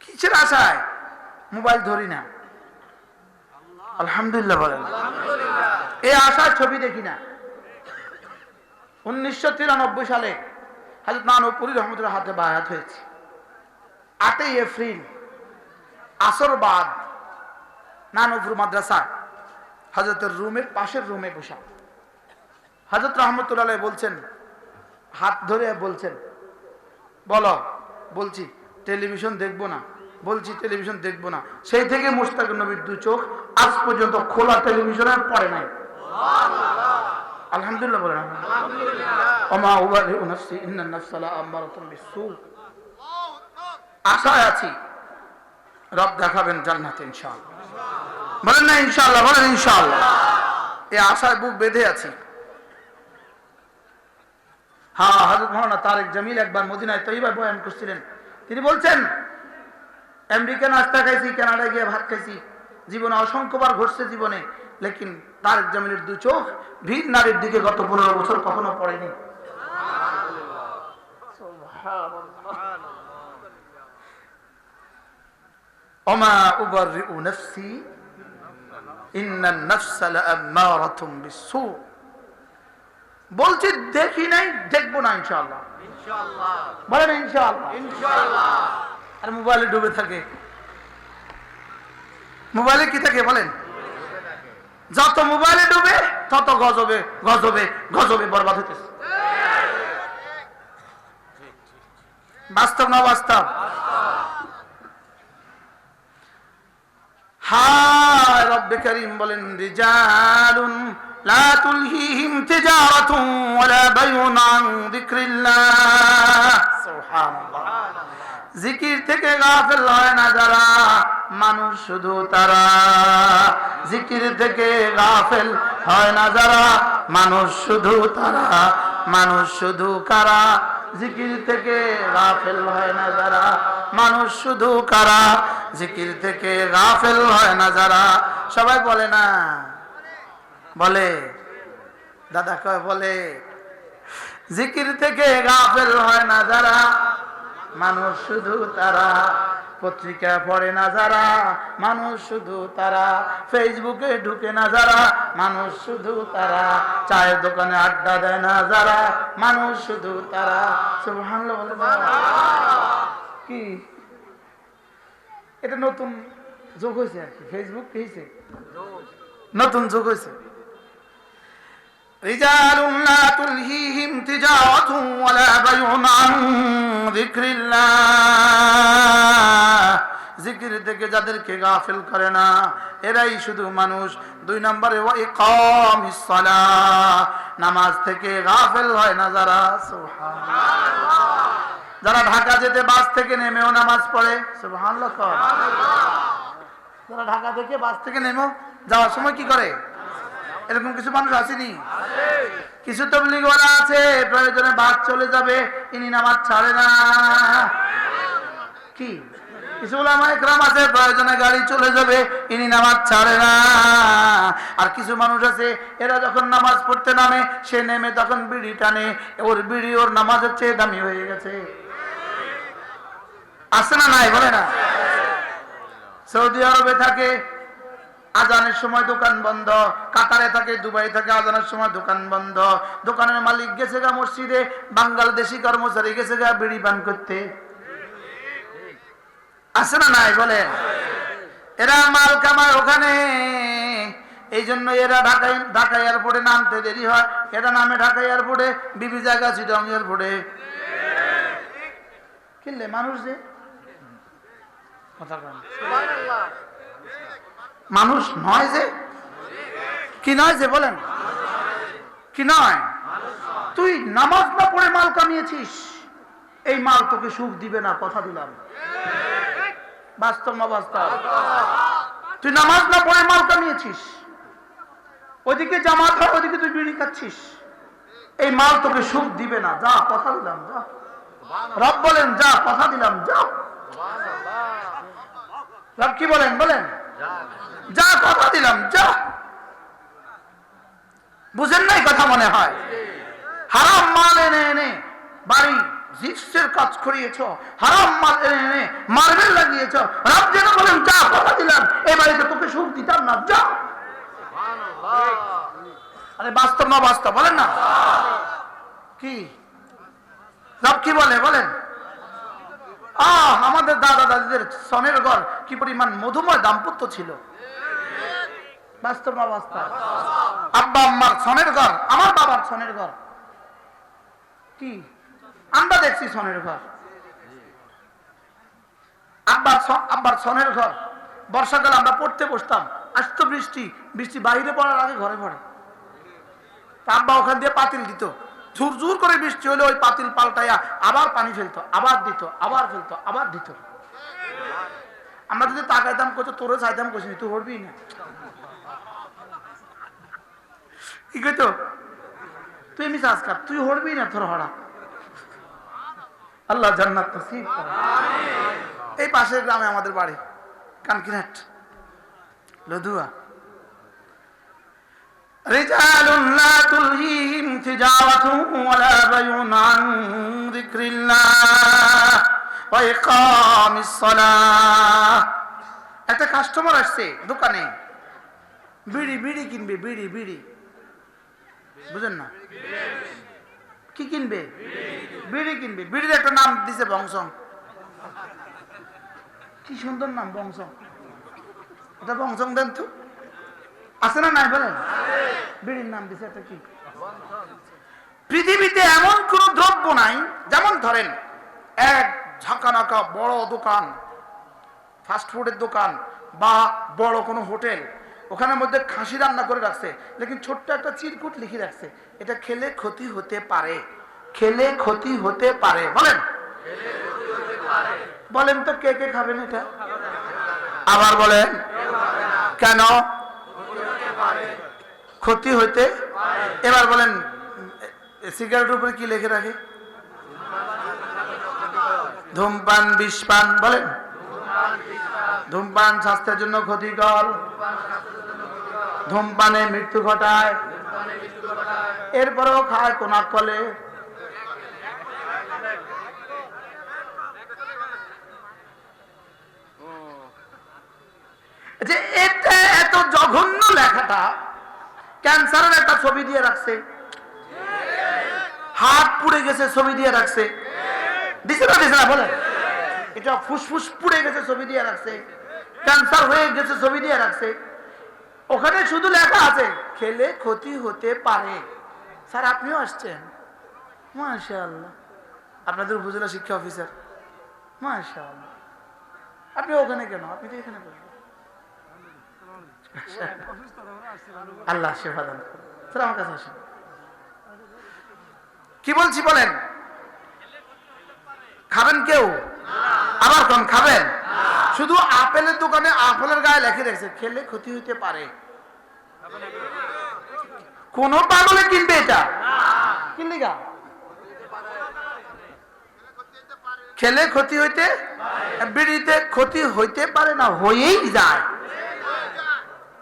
কিসের আশায় মোবাইল ধরি না? আলহামদুলিল্লাহ বলেন। এই আশায় ছবি দেখি না। 1993 সালে হযরত নানুপুরি রহমতুল্লাহ হাতে বায়াত হয়েছে। 8 এপ্রিল আসর বাদ নানুপুর মাদ্রাসা হযরতের রুমের পাশের রুমে বসা হযরত রহমতুল্লাহ বলছেন, হাত ধরে বলছেন, বলো। বলছি টেলিভিশন দেখবো না, বলছি টেলিভিশন দেখবো না। সেই থেকে মুশতাক নবীর 2 চোখ আজ পর্যন্ত খোলা টেলিভিশনে পড়ে নাই। আলহামদুলিল্লাহ বলেন। ওমা উবারিউ নাফসি ইন্নান নাফসা লাআমারাতুন বিসসু। আশায় আছি রব দেখাবেন জান্নাত ইনশাআল্লাহ। বলেন না ইনশাআল্লাহ? বলেন ইনশাআল্লাহ। এই আশায় বুক বেঁধে আছি। হ্যাঁ, হযরত মাওলানা তারেক জামিল একবার মদিনায় তৈয়বায় বয়ান করছিলেন। তিনি বলছেন, আমেরিকা নাস্তা খাইছি, কানাডায় গিয়ে ভাত খাইছি, জীবনে অসংখ্যবার ঘটছে জীবনে, লেকিন তারেক জামিলের 2 চোখ ভিন নারীর দিকে গত 15 বছর কখনো পড়েনি। ওমা উবারিউ নাফসি ইন্নান নাফসা লাআমারাতুন বিসসু। বলছি দেখি নাই, দেখবো না ইনশাআল্লাহ। ইনশাআল্লাহ বলেন ইনশাআল্লাহ। ইনশাআল্লাহ। আর মোবাইলে ডুবে থাকে। মোবাইলে কি থাকে বলেন? যত মোবাইলে ডুবে তত গজবে গজবে গজবে বরবাদ হতেছে। বাস্তব না বাস্তব? হায় রব্বে কারীম বলেন, রিজালুন লা তুলহিহিম তিজারাতুন ওয়ালা বাইউন আন যিকরিল্লাহ। সুবহানাল্লাহ। জিকির থেকে গাফিল হয় না যারা, মানুষ শুধু তারা। জিকির থেকে গাফিল হয় না যারা, মানুষ শুধু তারা। মানুষ শুধু কারা? জিকির থেকে গাফিল হয় না যারা, মানুষ শুধু কারা? জিকির থেকে গাফেল হয় না যারা, সবাই বলে না, বলে দাদা কয় বলে, জিকির থেকে গাফেল হয় না যারা, মানুষ শুধু তারা, পত্রিকা পড়ে না যারা, মানুষ শুধু তারা, ফেসবুকে ঢুকে না যারা, মানুষ শুধু তারা, চায়ের দোকানে আড্ডা দেয় না যারা, মানুষ শুধু তারা। সুবহানাল্লাহ বলে কি এটা নতুন যোগ হয়েছে আর কি, ফেসবুক হয়েছে নতুন যোগ হয়েছে। রিজালুন লা তুলহিহিম তিজারাতুন ওয়ালা বাইউন আন যিকরিল্লাহ, জিকির থেকে যাদেরকে গাফিল করে না এরাই শুধু মানুষ। 2 নম্বরে ওয়া ইকামিস সালাহ, নামাজ থেকে গাফিল হয় না যারা। সুবহানাল্লাহ। যারা ঢাকা যেতে বাস থেকে নেমেও নামাজ পড়ে, সুবহানাল্লাহ। যারা ঢাকা থেকে বাস থেকে নেমেও যাওয়ার সময় কি করে, এরকম কিছু মানুষ আসেনি? কিছু তাবলীগওয়ালা আছে, প্রয়োজনে বাস চলে যাবে, ইনি নামাজ ছাড়ে না। কি কিছু উলামা ইকরাম আছে, প্রয়োজনে গাড়ি চলে যাবে, ইনি নামাজ ছাড়ে না। আর কিছু মানুষ আছে, এরা যখন নামাজ পড়তে নামে, সে নেমে তখন বিড়ি টানে, ওর বিড়ি ওর নামাজের চেয়ে দামি হয়ে গেছে। আছে না নাই বলে না? সৌদি আরবে থাকে, আজানের সময় দোকান বন্ধ, কাতারে থাকে, দুবাই থাকে, আজানের সময় দোকান বন্ধ। দোকানের মালিক গেছে গা মসজিদে, বাংলাদেশি কর্মচারী গেছে গা বিড়ি পান করতে। আছে না নাই বলে? এরা মাল কামায় ওখানে, এই জন্য এরা ঢাকা এয়ারপোর্টে নামতে দেরি হয়। এটা নামে ঢাকা এয়ারপোর্টে, বিবি জায়গা চিটং এয়ারপোর্টে। কিনলে মানুষ যে কথা মানুষ নয় যে, কি নয় যে বলেন, কি নয়? তুই নামাজ না পড়ে মাল কামিয়েছিস, এই মাল তোকে সুখ দিবে না, কথা দিলাম। বাস্তব না বাস্তব? তুই নামাজ না পড়ে মাল কামিয়েছিস, ওইদিকে জামাত হয়, ওইদিকে তুই বিড়ি খাচ্ছিস, এই মাল তোকে সুখ দিবে না, যা, কথা দিলাম, যা। রব বলেন যা, কথা দিলাম, যা। রব কি বলেন? বলেন যা, কথা দিলাম, যা। বুঝেন নাই কথা মনে হয়? হারাম মাল এনে এনে বাড়ি জিপসের কাজ করিয়েছ, হারাম মাল এনে এনে মার্বেল লাগিয়েছ। রব যেন বলেন যা, কথা দিলাম, এই বাড়িতে তোকে সুখ দিতাম না, যা। আরে বাস্তব না বাস্তব বলেন না? কি রব কি বলে বলেন? আমাদের দাদা দাদিদের সনের ঘর কি পরিমাণ মধুময় দাম্পত্য ছিল। বাস্তব না বাস্তব? আব্বা আম্মার সনের ঘর, আমার বাবার সনের ঘর, কি আমরা দেখছি সনের ঘর। আব্বার সনের ঘর, বর্ষাকালে আমরা পড়তে বসতাম, আসতো বৃষ্টি, বৃষ্টি বাইরে পড়ার আগে ঘরে পড়ে। আব্বা ওখান দিয়ে পাতিল দিত, ঝুর ঝুর করে বৃষ্টি হলে ওই পাতিল পাল্টাইয়া আবার পানি ফেলতো, আবার দিত, আবার ফেলতো, আবার দিত। আমরা যদি তাকাইতাম, কত তোরে চাইতাম, কইছি তুই হরবি না, কি কইতো, তুই মিস আজকার, তুই হরবি না, তোর হরা। আল্লাহ জান্নাত নসিব করে। এই পাশের গ্রামে আমাদের বাড়ি, কানকিরহাট, লদুয়া। রিজালুন লা তুলহিহিম তিজারাতুন ওয়ালা বাইউন আন যিকরিল্লাহ ওয়া ইকামিস সালাহ। একটা কাস্টমার আসছে দোকানে, বিড়ি কিনবে, বিড়ি বুঝেন না? কি কিনবে? বিড়ি কিনবে। বিড়ির একটা নাম দিছে বংশং। কি সুন্দর নাম, বংশং। এটা বংশং দেন তো, আছে না নাই বলেন? বিড়ির নাম দিছে একটা কি? পৃথিবীতে এমন কোন দ্রব্য নাই, যেমন ধরেন এক ঝাঁকানাকা বড় দোকান, ফাস্টফুডের দোকান বা বড় কোনো হোটেল, ওখানের মধ্যে খাসি রান্না করে রাখছে, লেকিন ছোট্ট একটা চিরকুট লিখে রাখছে, এটা খেলে ক্ষতি হতে পারে, খেলে ক্ষতি হতে পারে। বলেন বলেন তো কে কে খাবেন এটা? আবার বলেন কেন? ক্ষতি হতে। এবার বলেন সিগারেটের উপরে কি লিখে রাখে? ধূমপান বিষপান। বলেন ধূমপান স্বাস্থ্যের জন্য ক্ষতিকর, ধূমপানে মৃত্যু ঘটায়, এরপরেও খায় কোন কলে। যে এটা এত জঘন্য লেখাটা, ক্যান্সারের একটা ছবি দিয়ে রাখছে, হাত পুড়ে গেছে ছবি দিয়ে রাখছে, দিছে না বলেন? এটা ফুসফুস পুড়ে গেছে ছবি দিয়ে রাখছে, ক্যান্সার হয়ে গেছে ছবি দিয়ে রাখছে। ওখানে শুধু লেখা আছে খেলে ক্ষতি হতে পারে। স্যার আপনিও আসছেন, মাশাআল্লাহ, আপনাদের উপজেলা শিক্ষা অফিসার, মাশাআল্লাহ। আপনি ওখানে কেন? আপনি তো এখানে বসবেন। আল্লাহ শেফা দান করুন। স্যার আমার কাছে আসেন। কি বলছি বলেন? খাবেন কেউ? আবার কোন খাবেন? শুধু আপেলের দোকানে আপেলের গায়ে লেখে রেখেছে খেলে ক্ষতি হইতে পারে। কোন পাগলে কিনবে এটা? কিনলি গা খেলে ক্ষতি হইতে, বিড়িতে ক্ষতি হইতে পারে না, হয়েই যায়।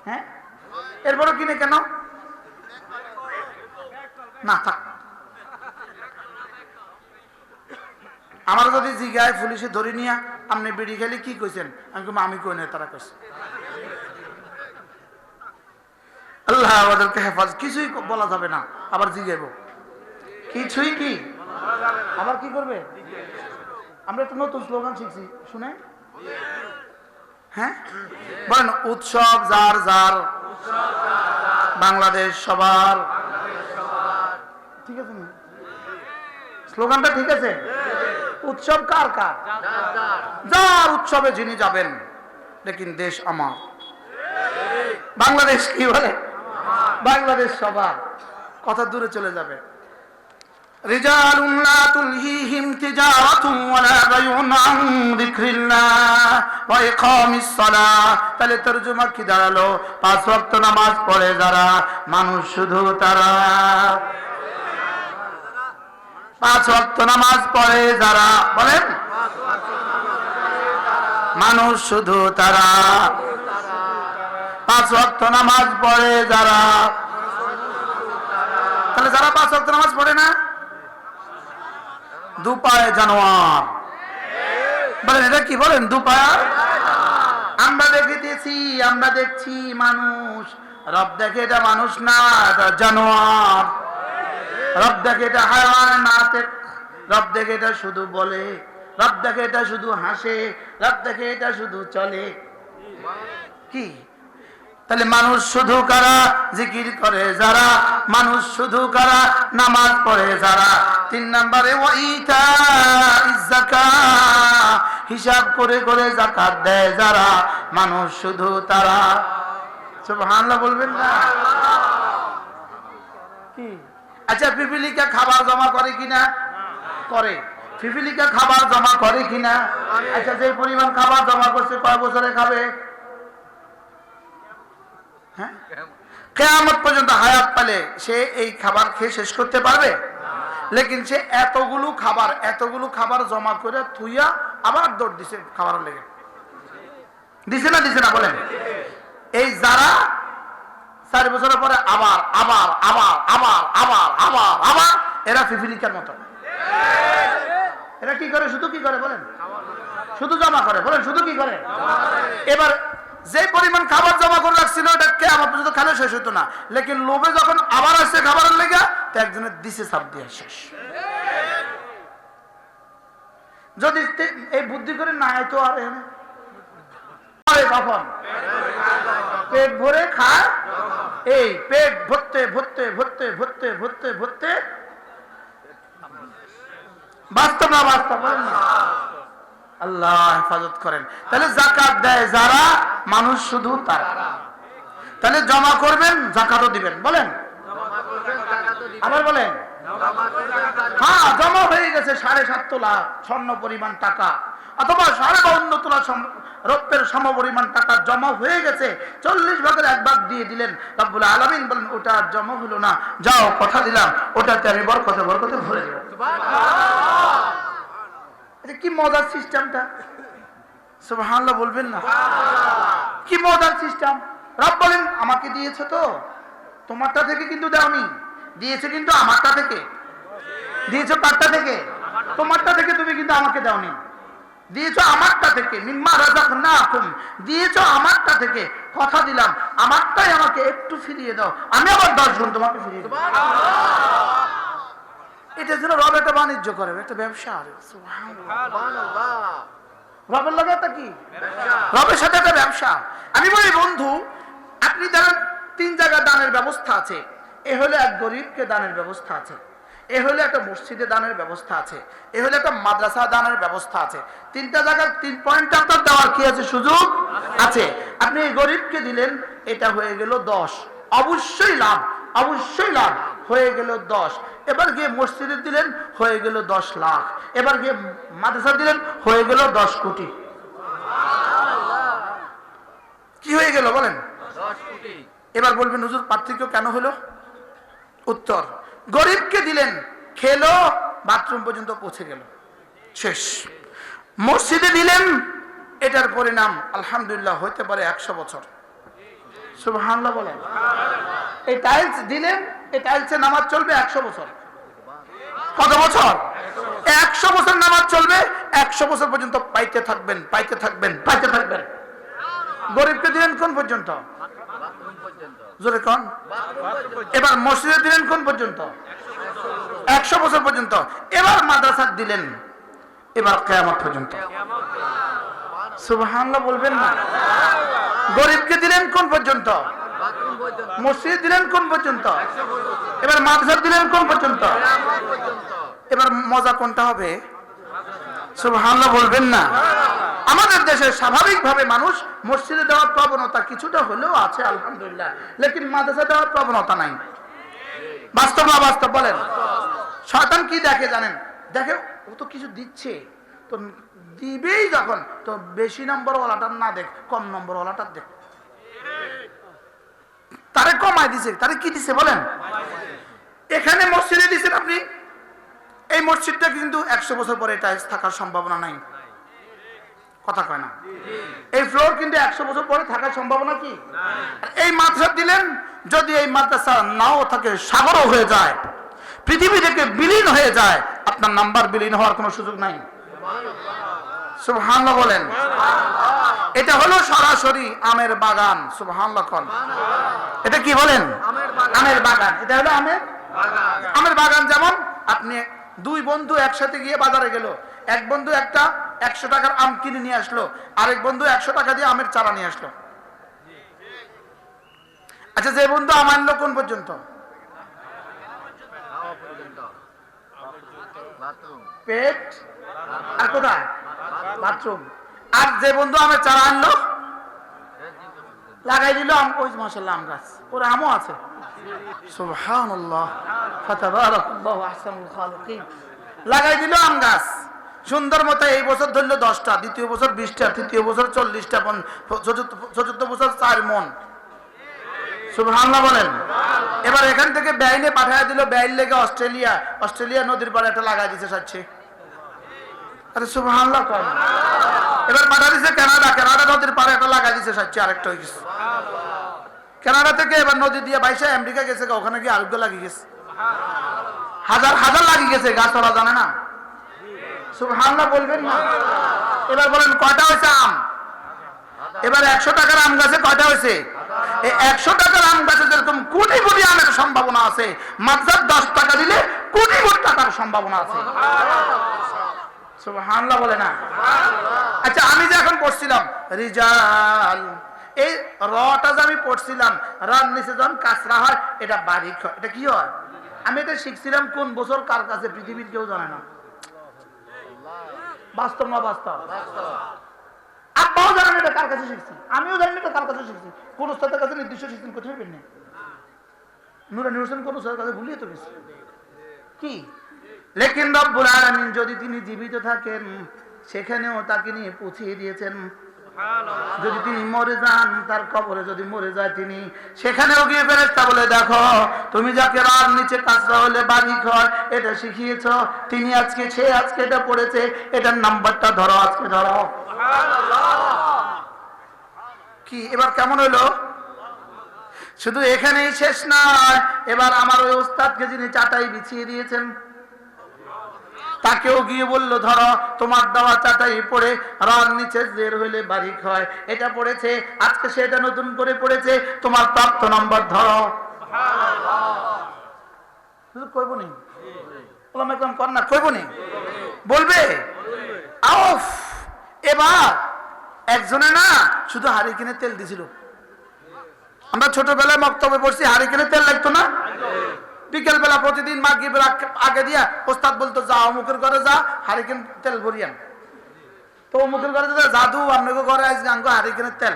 হ্যাঁ, এরপরও কিনে কেন? না থাক। আমার যদি জিগায় পুলিশে ধরে নিয়া আপনি বিড়ি খেলে কি কইছেন, আমি কই না, তারা কইছে। আল্লাহ আমাদেরকে হেফাজত, কিছুই বলা যাবে না। আবার জিগাইব কিছুই কি আবার কি করবে? আমরা একটা নতুন স্লোগান শিখছি, শুনে। হ্যাঁ বলেন, উৎসব যার যার, বাংলাদেশ সবার। ঠিক আছে না স্লোগানটা? ঠিক আছে। উৎসব কার কার? যার উৎসবে যিনি যাবেন, লেকিন দেশ আমার। বাংলাদেশ কি বলে? বাংলাদেশ সবার। কথা দূরে চলে যাবে। রিজালুন লা তুলহিহিম তিজারাতুন ওয়ালা বাইউন আন যিকরিল্লাহ ওয়া ইকামিস সালাহ। তাহলে তরজমা কি দাঁড়ালো? 5 ওয়াক্ত নামাজ পড়ে যারা মানুষ, শুধু তারা। 5 ওয়াক্ত নামাজ পড়ে যারা, বলেন মানুষ, শুধু তারা। 5 ওয়াক্ত নামাজ পড়ে যারা। তাহলে যারা 5 ওয়াক্ত নামাজ পড়ে না, দুপায়ে জানোয়ার। বলেন এটা কি? বলেন দুপায়ে। আমরা দেখেছি, আমরা দেখছি মানুষ, রব দেখে এটা মানুষ না, এটা জানোয়ার। রব দেখে এটা হায়াওয়ান না, রব দেখে এটা শুধু বলে, রব দেখে এটা শুধু হাসে, রব দেখে এটা শুধু চলে। কি? তাহলে মানুষ শুধু কারা? জিকির করে যারা, মানুষ শুধু কারা? নামাজ পড়ে যারা। 3 নম্বরে ওয়াইতা যাকাত, হিসাব করে করে যাকাত দেয় যারা, মানুষ, শুধু তারা। সুবহানাল্লাহ বলবেন না? কি? আচ্ছা, পিপিলিকা খাবার জমা করে কিনা? করে। পিপিলিকা খাবার জমা করে কিনা? আচ্ছা, যে পরিমাণ খাবার জমা করছে কয় বছরে খাবে? হ্যাঁ, কিয়ামত পর্যন্ত হায়াত পেলে সে এই খাবার খেয়ে শেষ করতে পারবে? লেকিন সে এতগুলো খাবার জমা করে থুইয়া আবার দৌড় দিছে খাবার লেগে। দিছে না? দিছে না? বলেন। এই যারা 4 বছরের পরে আবার আবার আবার আবার আবার আবার আবার, এরা পিপিলিকার মতো। এরা কি করে? শুধু কি করে? বলেন। শুধু জমা করে। বলেন শুধু কি করে? এবার যে পরিমাণ খাবার জমা করে রাখছিল এটা কিয়ামত পর্যন্ত খালে শেষ হতো না, লেকিন লোভে যখন আবার আসছে খাবারের লেগে, তো একজনের দিছে চাপ দিয়ে শেষ। যদি এই বুদ্ধি করে না হয় তো আর কখন পেট ভরে খায়, এই পেট ভরতে ভরতে ভরতে ভরতে ভরতে ভরতে, বাস্তব না বাস্তব? আল্লাহ হেফাজত করেন। তাহলে যাকাত দেয় যারা, মানুষ, শুধু তারা। তাহলে জমা করবেন, যাকাতও দিবেন। বলেন আবার বলেন। হ্যাঁ, জমা হয়ে গেছে 7.5 তোলা স্বর্ণ পরিমাণ টাকা, অথবা 52 তোলা রৌপ্যের সম পরিমাণ টাকা জমা হয়ে গেছে। 40 ভাগের 1 ভাগ দিয়ে দিলেন। রব্বুল আলামিন বলেন ওটা জমা হলো না, যাও কথা দিলাম ওটাতে আমি বরকতে বরকতে ভরে দেব। সুবহানাল্লাহ। কি মজার সিস্টেমটা! সুবহানাল্লাহ বলবেন না? কি মজার সিস্টেম। রব বলেন আমাকে দিয়েছো তো, তোমারটা থেকে কিন্তু দাওনি, দিয়েছো কিন্তু আমারটা থেকে। দিয়েছো কারটা থেকে? তোমারটা থেকে, তুমি কিন্তু আমাকে দাওনি, দিয়েছো আমারটা থেকে। মিম্মা রাযাকনাকুম, দিয়েছো আমারটা থেকে। কথা দিলাম আমারটাই আমাকে একটু ফিরিয়ে দাও, আমি আবার 10 গুণ তোমাকে ফিরিয়ে দেব। এটা যেন রব একটা বাণিজ্য করে, একটা ব্যবসা। সুবহানাল্লাহ। রবের লগে একটা কি? রবের সাথে একটা ব্যবসা। আমি বলি বন্ধু, আপনি ধরেন 3 জায়গায় দানের ব্যবস্থা আছে। এ হলে এক গরিবকে দানের ব্যবস্থা আছে, এ হলে একটা মসজিদে দানের ব্যবস্থা আছে, এ হলে একটা মাদ্রাসা দানের ব্যবস্থা আছে। 3টা জায়গায় 3 পয়েন্ট আপনার দেওয়ার কি আছে? সুযোগ আছে। আপনি এই গরিবকে দিলেন, এটা হয়ে গেল 10, অবশ্যই লাভ, অবশ্যই লাভ, হয়ে গেল 10। এবার গিয়ে মসজিদে দিলেন, হয়ে গেল 10 লাখ। এবার গিয়ে মাদ্রাসা দিলেন, হয়ে গেল 10 কোটি। কি হয়ে গেল বলেন? 10 কোটি। এবার বলবেন হুজুর পার্থক্য কেন হলো? উত্তর, গরিবকে দিলেন, খেলো, বাথরুম পর্যন্ত পৌঁছে গেল, শেষ। মসজিদে দিলেন, এটার পরিণাম আলহামদুলিল্লাহ হইতে পারে 100 বছর। সুবহানাল্লাহ বলেন। এই টাইলস দিলেন, এই টাইলসে নামাজ চলবে 100 বছর। কত বছর? 100 বছর নামাজ চলবে, 100 বছর পর্যন্ত পাইতে থাকবেন, পাইতে থাকবেন, পাইতে থাকবেন। গরিবকে দিলেন কোন পর্যন্ত? জোরে কোন? এবার মসজিদে দিলেন কোন পর্যন্ত? 100 বছর পর্যন্ত। এবার মাদ্রাসা দিলেন, এবার কিয়ামত পর্যন্ত। সুবহানাল্লাহ বলবেন না? গরিবকে দিলেন কোন পর্যন্ত? মসজিদ দিলেন কোন পর্যন্ত? এবার মাদ্রাসা দিলেন কোন পর্যন্ত? এবার মজা কোনটা হবে? সুবহানাল্লাহ বলবেন না? আমাদের দেশে স্বাভাবিকভাবে মানুষ মসজিদে দেওয়ার প্রবণতা কিছুটা হলেও আছে আলহামদুলিল্লাহ, লেকিন মাদ্রাসা দেওয়ার প্রবণতা নাই। বাস্তব না বাস্তব বলেন? শয়তান কি দেখে জানেন? দেখে ও তো কিছু দিচ্ছে, তো দিবেই যখন, তো বেশি নম্বর ওয়ালাটার না দেখ, কম নম্বর ওয়ালাটার দেখ। তারে কমাই দিছে, তারে কি দিছে বলেন? এখানে মসজিদে দিচ্ছেন আপনি, এই মসজিদটা কিন্তু 100 বছর পরে টাইলস থাকার সম্ভাবনা নাই। কথা কয় না? এই ফ্লোর কিন্তু 100 বছর পরে থাকার সম্ভাবনা কি? এই মাদ্রাসা দিলেন, যদি এই মাদ্রাসা নাও থাকে, সাগরও হয়ে যায়, পৃথিবী থেকে বিলীন হয়ে যায়, আপনার নাম্বার বিলীন হওয়ার কোনো সুযোগ নাই। সুবহানাল্লাহ বলেন। এটা হলো সরাসরি আমের বাগান। সুবহানাল্লাহ কোন? এটা কি বলেন? আমের বাগান। এটা হলো আমের বাগান। যেমন আপনি 2 বন্ধু একসাথে গিয়ে বাজারে গেল, এক বন্ধু একটা 100 টাকার আম কিনে নিয়ে আসলো, আরেক বন্ধু 100 টাকা দিয়ে আমের চারা নিয়ে আসলো। আচ্ছা, যে বন্ধু আম আনলো কোন পর্যন্ত? পেট আর কোথায়? বাথরুম। আর যে বন্ধু আমের চারা আনলো, লাগাই দিল আম, ওই মাশাআল্লাহ আম গাছ, ওর আমও আছে। সুবহানাল্লাহ, ফাতাবারাকাল্লাহু আহসানুল খালিকিন। লাগাই দিল আম গাছ সুন্দর মতো। এই বছর ধরলো 10টা, দ্বিতীয় বছর 20টা, তৃতীয় বছর 40টা, চতুর্থ বছর 4 মণ। সুবহানাল্লাহ বলেন। এবার এখান থেকে বেআইনে পাঠায় দিল, বেআইন লেগে অস্ট্রেলিয়া নদীর পাড়ে একটা লাগাই দিছে সাচ্ছে। আরে সুবহানাল্লাহ কর। এবার পাঠা দিছে কানাডা নদীর পাড়ে একটা লাগাই দিছে সাচ্ছে, আরেকটা হয়ে গেছে। কানাডা থেকে এবার নদী দিয়ে বাইসে আমেরিকা গেছে, ওখানে গিয়ে আরেকটা লাগিয়ে গেছে। হাজার হাজার লাগিয়ে গেছে, গাছ ওরা জানে না। সুবহানাল্লাহ বলবেন না? এবার বলেন কয়টা হয়েছে আম? এবার 100 টাকার আম গাছে কয়টা হয়েছে? এই 100 টাকার আম গাছে যেরকম কোটি কোটি আমের সম্ভাবনা আছে, মাত্র 10 টাকা দিলে কোটি কোটি টাকার সম্ভাবনা আছে। সুবহানাল্লাহ বলে না? আচ্ছা, আমি যে এখন পড়ছিলাম রিজাল, এই রটা যে আমি পড়ছিলাম, রান নিচে যখন কাঁচরা হয়, এটা বারিক হয়। এটা কি হয়? আমি এটা শিখছিলাম কোন বছর, কার কাছে? পৃথিবীর কেউ জানে না। বাস্তব না বাস্তব? আব্বাও জানেন এটা কার কাছে শিখছি, আমিও জানি এটা কার কাছে শিখছি। কোন উস্তাদের কাছে নির্দিষ্ট শিখছেন কোথায় পেন না? নুরানি হোসেন কোন উস্তাদের কাছে ভুলিয়ে তো গেছি কি? লেকিন রব্বুল আলামিন যদি তিনি জীবিত থাকেন, সেখানেও তাকে নিয়ে পৌঁছিয়ে দিয়েছেন। যদি তিনি মরে যান, তার কবরে যদি মরে যায় তিনি, সেখানেও গিয়ে ফেরেশতা বলে, দেখো তুমি যাকে রার নিচে কাঁচরা হলে বাড়ি ঘর এটা শিখিয়েছ, তিনি আজকে এটা পড়েছে, এটার নাম্বারটা ধরো, আজকে ধরো। কি এবার কেমন হইলো? শুধু এখানেই শেষ নয়, এবার আমার ওই ওস্তাদকে যিনি চাটাই বিছিয়ে দিয়েছেন তাকেও গিয়ে বললো, ধরো তোমার দেওয়া চাটাই পড়ে রাগ নিচে জের হইলে বারিক হয়, এটা পড়েছে, আজকে সেটা নতুন করে পড়েছে, তোমার প্রাপ্ত নম্বর ধরো। কইব নি কন্যা, কইব নি, বলবে। আউফ, এবার একজনে না শুধু হারিকেনে তেল দিছিল। আমরা ছোটবেলায় মক্তবে পড়ছি হারিকেনে তেল লাগতো না? বিকেল বেলা প্রতিদিন মাগরিবের আগে দিয়া ওস্তাদ বলতো, যা অমুকের ঘরে যা, হারিকেন তেল ভরিয়ান। তো অমুকের ঘরে যা, জাদু আপনাকে ঘরে আজকে আঙ্গ হারিকেনের তেল,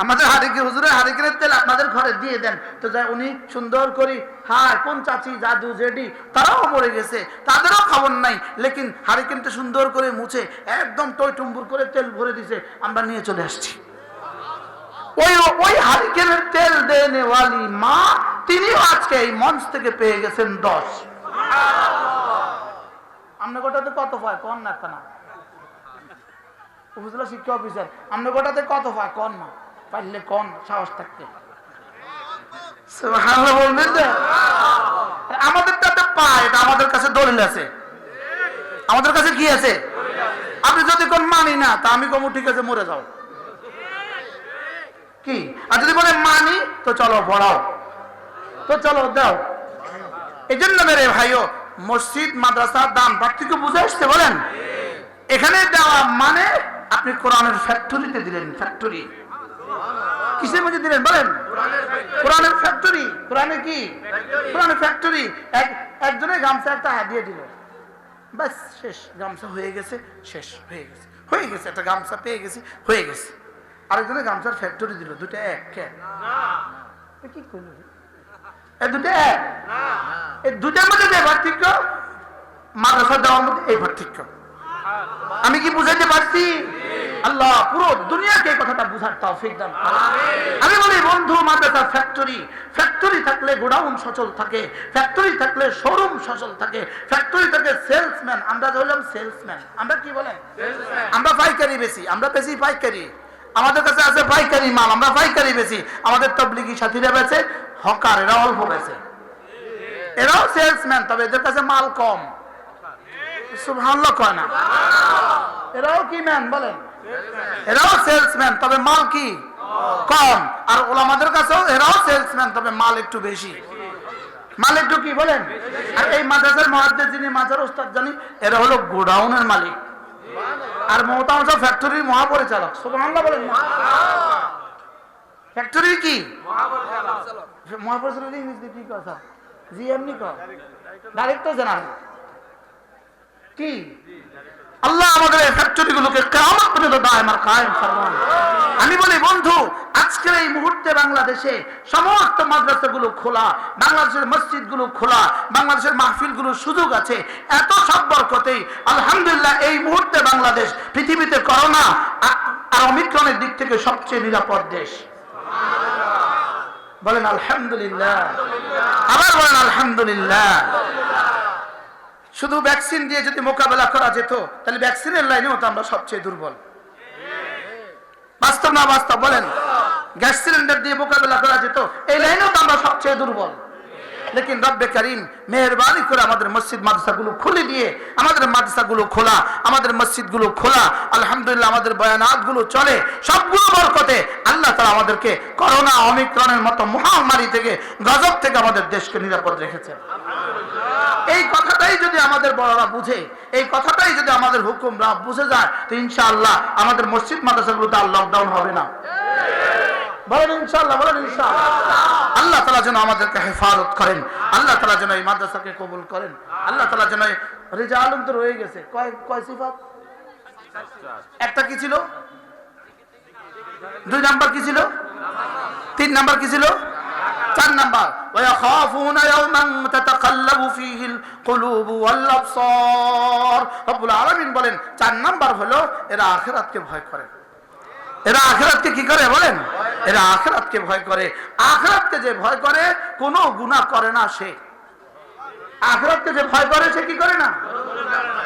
আমাদের হারিকেন হুজুরের হারিকেনের তেল আপনাদের ঘরে দিয়ে দেন। তো যাই উনি সুন্দর করি, হ্যাঁ কোন চাচি জাদু জেডি তারাও মরে গেছে, তাদেরও খবর নাই, লেকিন হারিকেনটা সুন্দর করে মুছে একদম টই টুম্বুর করে তেল ভরে দিছে, আমরা নিয়ে চলে আসছি। ওই হারিকেনের তেল দেনে ওয়ালি মা, তিনিও আজকে এই মঞ্চ থেকে পেয়ে গেছেন 10। আমরা গোটাতে কত পায় কন না, একটা না উপজেলা শিক্ষা অফিসার, আমরা গোটাতে কত পায় কন না, পারলে কন, সাহস থাকতে। বলবেন যে আমাদের তাতে পায়, এটা আমাদের কাছে দলিল আছে, আমাদের কাছে কি আছে? আপনি যদি কোন মানি না, তা আমি কমু ঠিক আছে মরে যাও কি, আর যদি বলে মানি তো চলো পড়াও, তো চলো দাও। এই জন্য মেরে ভাইও, মসজিদ মাদ্রাসার দাম পার্থক্য বুঝে আসছে বলেন? এখানে দেওয়া মানে আপনি কোরআনের ফ্যাক্টরিতে দিলেন। ফ্যাক্টরি কিসের মধ্যে দিলেন বলেন? কোরআনের ফ্যাক্টরি। কোরআনে কি? কোরআনের ফ্যাক্টরি। একজনের গামছা একটা হাদিয়ে দিল, ব্যাস শেষ, গামছা হয়ে গেছে, শেষ হয়ে গেছে, হয়ে গেছে, একটা গামছা পেয়ে গেছি, হয়ে গেছে। আরেকজনের গামছার ফ্যাক্টরি দিল, দুটো এক কি করল? দুটো এক, এই দুটার মধ্যে যে পার্থক্য, মাদ্রাসা দেওয়ার মধ্যে এই পার্থক্য। আমি কি বুঝাইতে পারছি? আল্লাহ পুরো দুনিয়াকে এই কথাটা বুঝার তৌফিক দান করেন। আমি বলি বন্ধু, মাদ্রাসা ফ্যাক্টরি, ফ্যাক্টরি থাকলে গোডাউন সচল থাকে, ফ্যাক্টরি থাকলে শোরুম সচল থাকে, ফ্যাক্টরি থাকে সেলসম্যান। আমরা হলাম সেলসম্যান। আমরা কি বলেন? আমরা পাইকারি বেশি, আমরা বেশি পাইকারি, আমাদের কাছে আছে পাইকারি মাল, আমরা পাইকারি বেশি। আমাদের তবলিগি সাথীরা বেচে, হকার এরা অল্প বেচে, এরাও সেলসম্যান, তবে এদের কাছে মাল কম। সুবহানাল্লাহ কয় না? এরাও কি ম্যান বলেন? এরাও সেলসম্যান, তবে মাল কি কম। আর ওলামাদের কাছেও এরাও সেলসম্যান, তবে মাল একটু বেশি। মাল একটু কি বলেন? আর এই মাদ্রাসার মুহাদ্দিস যিনি, মাদ্রাসার ওস্তাদ জানি, এরা হলো গোডাউনের মালিক, আর মোহতামসা ফ্যাক্টরির মহাপরিচালক। সুবহানাল্লাহ বলেন না? ফ্যাক্টরির কি মহাপরিচালক? ইংরেজিতে কি কথা? জিএমনি কয়, ডাইরেক্টর জেনারেল। কি আল্লাহ আমাদের এই ফ্যাক্টরি গুলোকে কিয়ামত পর্যন্ত দায়েম আর কায়েম ফরমান। আমি বলি বন্ধু, আজকের এই মুহূর্তে বাংলাদেশে সমস্ত মাদ্রাসাগুলো খোলা, বাংলাদেশের মসজিদগুলো খোলা, বাংলাদেশের মাহফিলগুলোর সুযোগ আছে। এত সব বরকতেই আলহামদুলিল্লাহ এই মুহূর্তে বাংলাদেশ পৃথিবীতে করোনা আর ওমিক্রনের দিক থেকে সবচেয়ে নিরাপদ দেশ। বলেন আলহামদুলিল্লাহ, আবার বলেন আলহামদুলিল্লাহ। শুধু ভ্যাকসিন দিয়ে যদি মোকাবেলা করা যেত, তাহলে ভ্যাকসিনের লাইনেও তো আমরা সবচেয়ে দুর্বল। বাস্তব না বাস্তব বলেন? গ্যাস সিলিন্ডার দিয়ে মোকাবেলা করা যেত, এই লাইনেও তো আমরা সবচেয়ে দুর্বল। লেকিন রব্বে কারীম মেহেরবানি করে আমাদের মসজিদ মাদ্রাসাগুলো খুলে দিয়ে, আমাদের মাদ্রাসাগুলো খোলা, আমাদের মসজিদগুলো খোলা, আলহামদুলিল্লাহ আমাদের বয়ানাতগুলো চলে, সবগুলো বরকতে আল্লাহ তাআলা আমাদেরকে করোনা ওমিক্রনের মতো মহামারী থেকে, গজব থেকে আমাদের দেশকে নিরাপদ রেখেছেন। এই কথাটাই যদি আমাদের বড়রা বুঝে, এই কথাটাই যদি আমাদের হুকুমরা বুঝে যায়, তো ইনশাআল্লাহ আমাদের মসজিদ মাদ্রাসাগুলোতে আর লকডাউন হবে না। বলেন ইনশাআল্লাহ, বলেন ইনশাআল্লাহ। আল্লাহ তাআলা যেন আমাদেরকে হেফাজত করেন, আল্লাহ তাআলা যেন এই মাদ্রাসাকে কবুল করেন, আল্লাহ তাআলা যেন রিজালুন তো রয়ে গেছে কয় সিফাত? একটা কি ছিল? 2 নাম্বার কি ছিল? 3 নাম্বার কি ছিল? 4 নাম্বার ওয়ায়াখাফুনা ইয়াওমান তাতাকাল্লাবু ফীহিল কুলুবু ওয়াল আবসার। রব্বুল আলামিন বলেন 4 নাম্বার হলো এরা আখিরাতকে ভয় করে। এরা আখিরাতকে কি করে বলেন? এরা আখিরাতকে ভয় করে। আখিরাতকে যে ভয় করে কোনো গুনাহ করে না সে। আখিরাতকে যে ভয় করে সে কি করে না?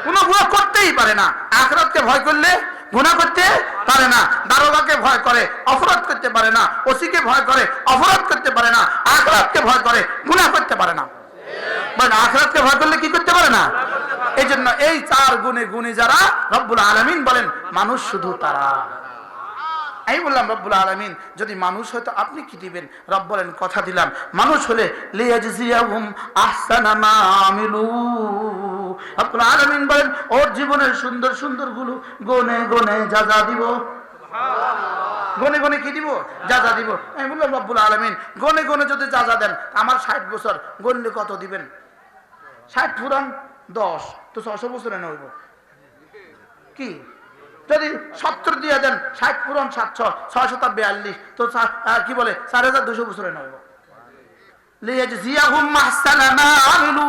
কোনো গুনাহ করতেই পারে না। আখিরাতকে ভয় করলে গুনাহ করতে পারে না, দারোগাকে ভয় করে অপরাধ করতে পারে না, ওসিকে ভয় করে অপরাধ করতে পারে না, আখিরাতকে ভয় করে গুনাহ করতে পারে না। মানে আখিরাতকে ভয় করলে কি করতে পারে না? এই জন্য এই 4 গুণে গুণী যারা, রব্বুল আলামিন বলেন মানুষ শুধু তারা। আমি বললাম রব্বুল আলামিন যদি মানুষ হয়তো আপনি কি দিবেন? রব বলেন কথা দিলাম, মানুষ হলে লিয়াজজিয়াহুম আহসানা মা আমিলু। রব্বুল আলামিন বলেন ওর জীবনের সুন্দর সুন্দর গুলো গনে গনে যা যা দিব, গনে গনে কি দিব? যা যা দিব। আমি বললাম রব্বুল আলামিন গনে গনে যদি যা যা দেন, আমার 60 বছর গনলে কত দিবেন? 60 পুরান 10 তো 600 বছরে না হইব কি? যদি 70 দিয়ে দেন, 60 পুরান 700, 642 তো কি বলে 4200 বছরে না হইব। লিয়াজজিয়াহুম আহসানা মা আমিলু,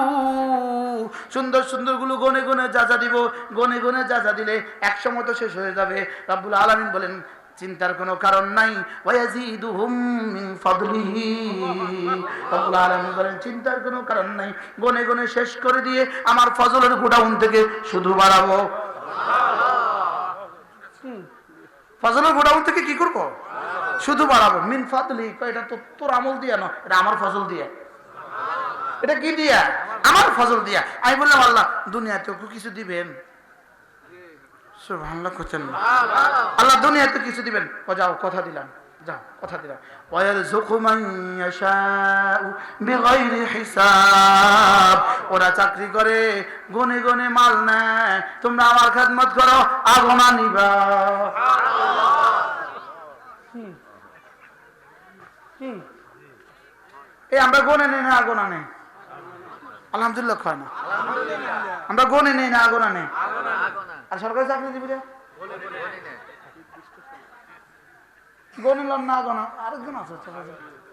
সুন্দর সুন্দর গুলো গনে গনে যা যা দিব, গনে গনে যা যা দিলে একসময় তো শেষ হয়ে যাবে। রব্বুল আলামিন বলেন চিন্তার কোনো কারণ নাই, ওয়ায়াজিদুহুম মিন ফাদলিহি। রব্বুল আলামিন বলেন চিন্তার কোনো কারণ নাই, গনে গনে শেষ করে দিয়ে আমার ফজলের গোডাউন থেকে শুধু বাড়াবো। ফজলের গোডাউন থেকে কি করব? শুধু বাড়াবো। মিন ফাদলি, এটা তো তোর আমল দিয়া না, এটা আমার ফজল দিয়া। এটা কি দিয়া? আমার ফজল দিয়া। আমি বললাম আল্লাহ দুনিয়াতে কিছু দিবেন? সুবহানাল্লাহ করছেন না? আল্লাহ দুনিয়াতে কিছু দিবেন? ও যাও কথা দিলাম, যাও কথা দিলাম। ওয়ায়ারযুকু মান ইয়াশাউ বিগাইরি হিসাব। ওরা চাকরি করে গনে গনে মাল নেয়, তোমরা আমার খেদমত করো আগনা নিবা। এই আমরা গনে নেই না আগনা নেই? আলহামদুলিল্লাহ কয় না, আমরা গনে নেই না আগনা নেই? আর সরকারি চাকরি দিবি রে গনিলাম না আগনা। আরেকজন আছে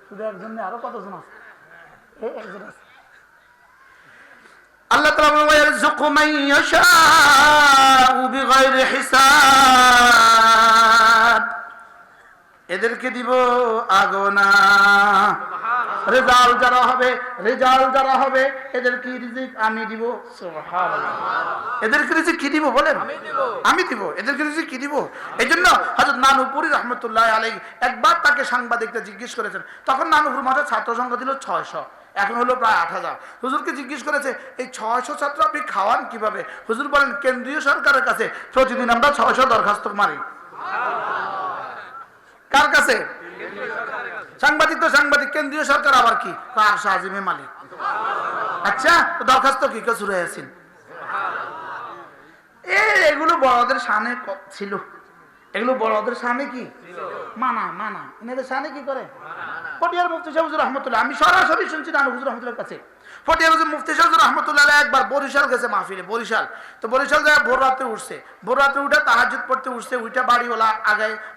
শুধু একজন নেই, আরো কতজন আছে? একজন আছে। আল্লাহ তাআলা ওয়ায়ারযুকু মান ইয়াশাউ বিগাইরি হিসাব। এদেরকে দিব আগনা। রেজাল্ট যারা হবে এদেরকে রিজিক আমি দিব। সুবহানাল্লাহ। এদেরকে রিজিক কি দিব বলেন? আমি দিব। এদেরকে রিজিক কি দিব? এইজন্য হযরত নানুপুরি রাহমাতুল্লাহ আলাইহি একবার তাকে সাংবাদিকরা জিজ্ঞেস করেছেন, তখন নানুপুর মাঠে ছাত্র সংখ্যা ছিল 600, এখন হলো প্রায় 8000। হুজুরকে জিজ্ঞেস করেছে এই 600 ছাত্র আপনি খাওয়ান কিভাবে? হুজুর বলেন কেন্দ্রীয় সরকারের কাছে প্রতিদিন আমরা 600 দরখাস্ত মারি। কার কাছে? সাংবাদিক তো সাংবাদিক, কেন্দ্রীয় সরকার আবার কি? আর শাহজিমে মালিক। আচ্ছা দরখাস্ত কি কসুরে আছেন? এগুলো বড়দের শানে ছিল, এগুলো বড়দের শানে কি মানা এনাদের শানে কি করে? ফটিয়ার মুফতি সাহেব হুজুর রাহমাতুল্লাহ, আমি সরাসরি শুনছি নানু হুজুর রাহমাতুল্লাহর কাছে। ফটিয়ার মুফতি সাহেব হুজুর রাহমাতুল্লাহ একবার বরিশাল গেছে মাহফিলে, বরিশাল। তো বরিশাল যায় ভোর রাতে উঠছে, ভোর রাতে উঠে তাহাজ্জুদ পড়তে উঠছে, উইটা বাড়িওয়ালা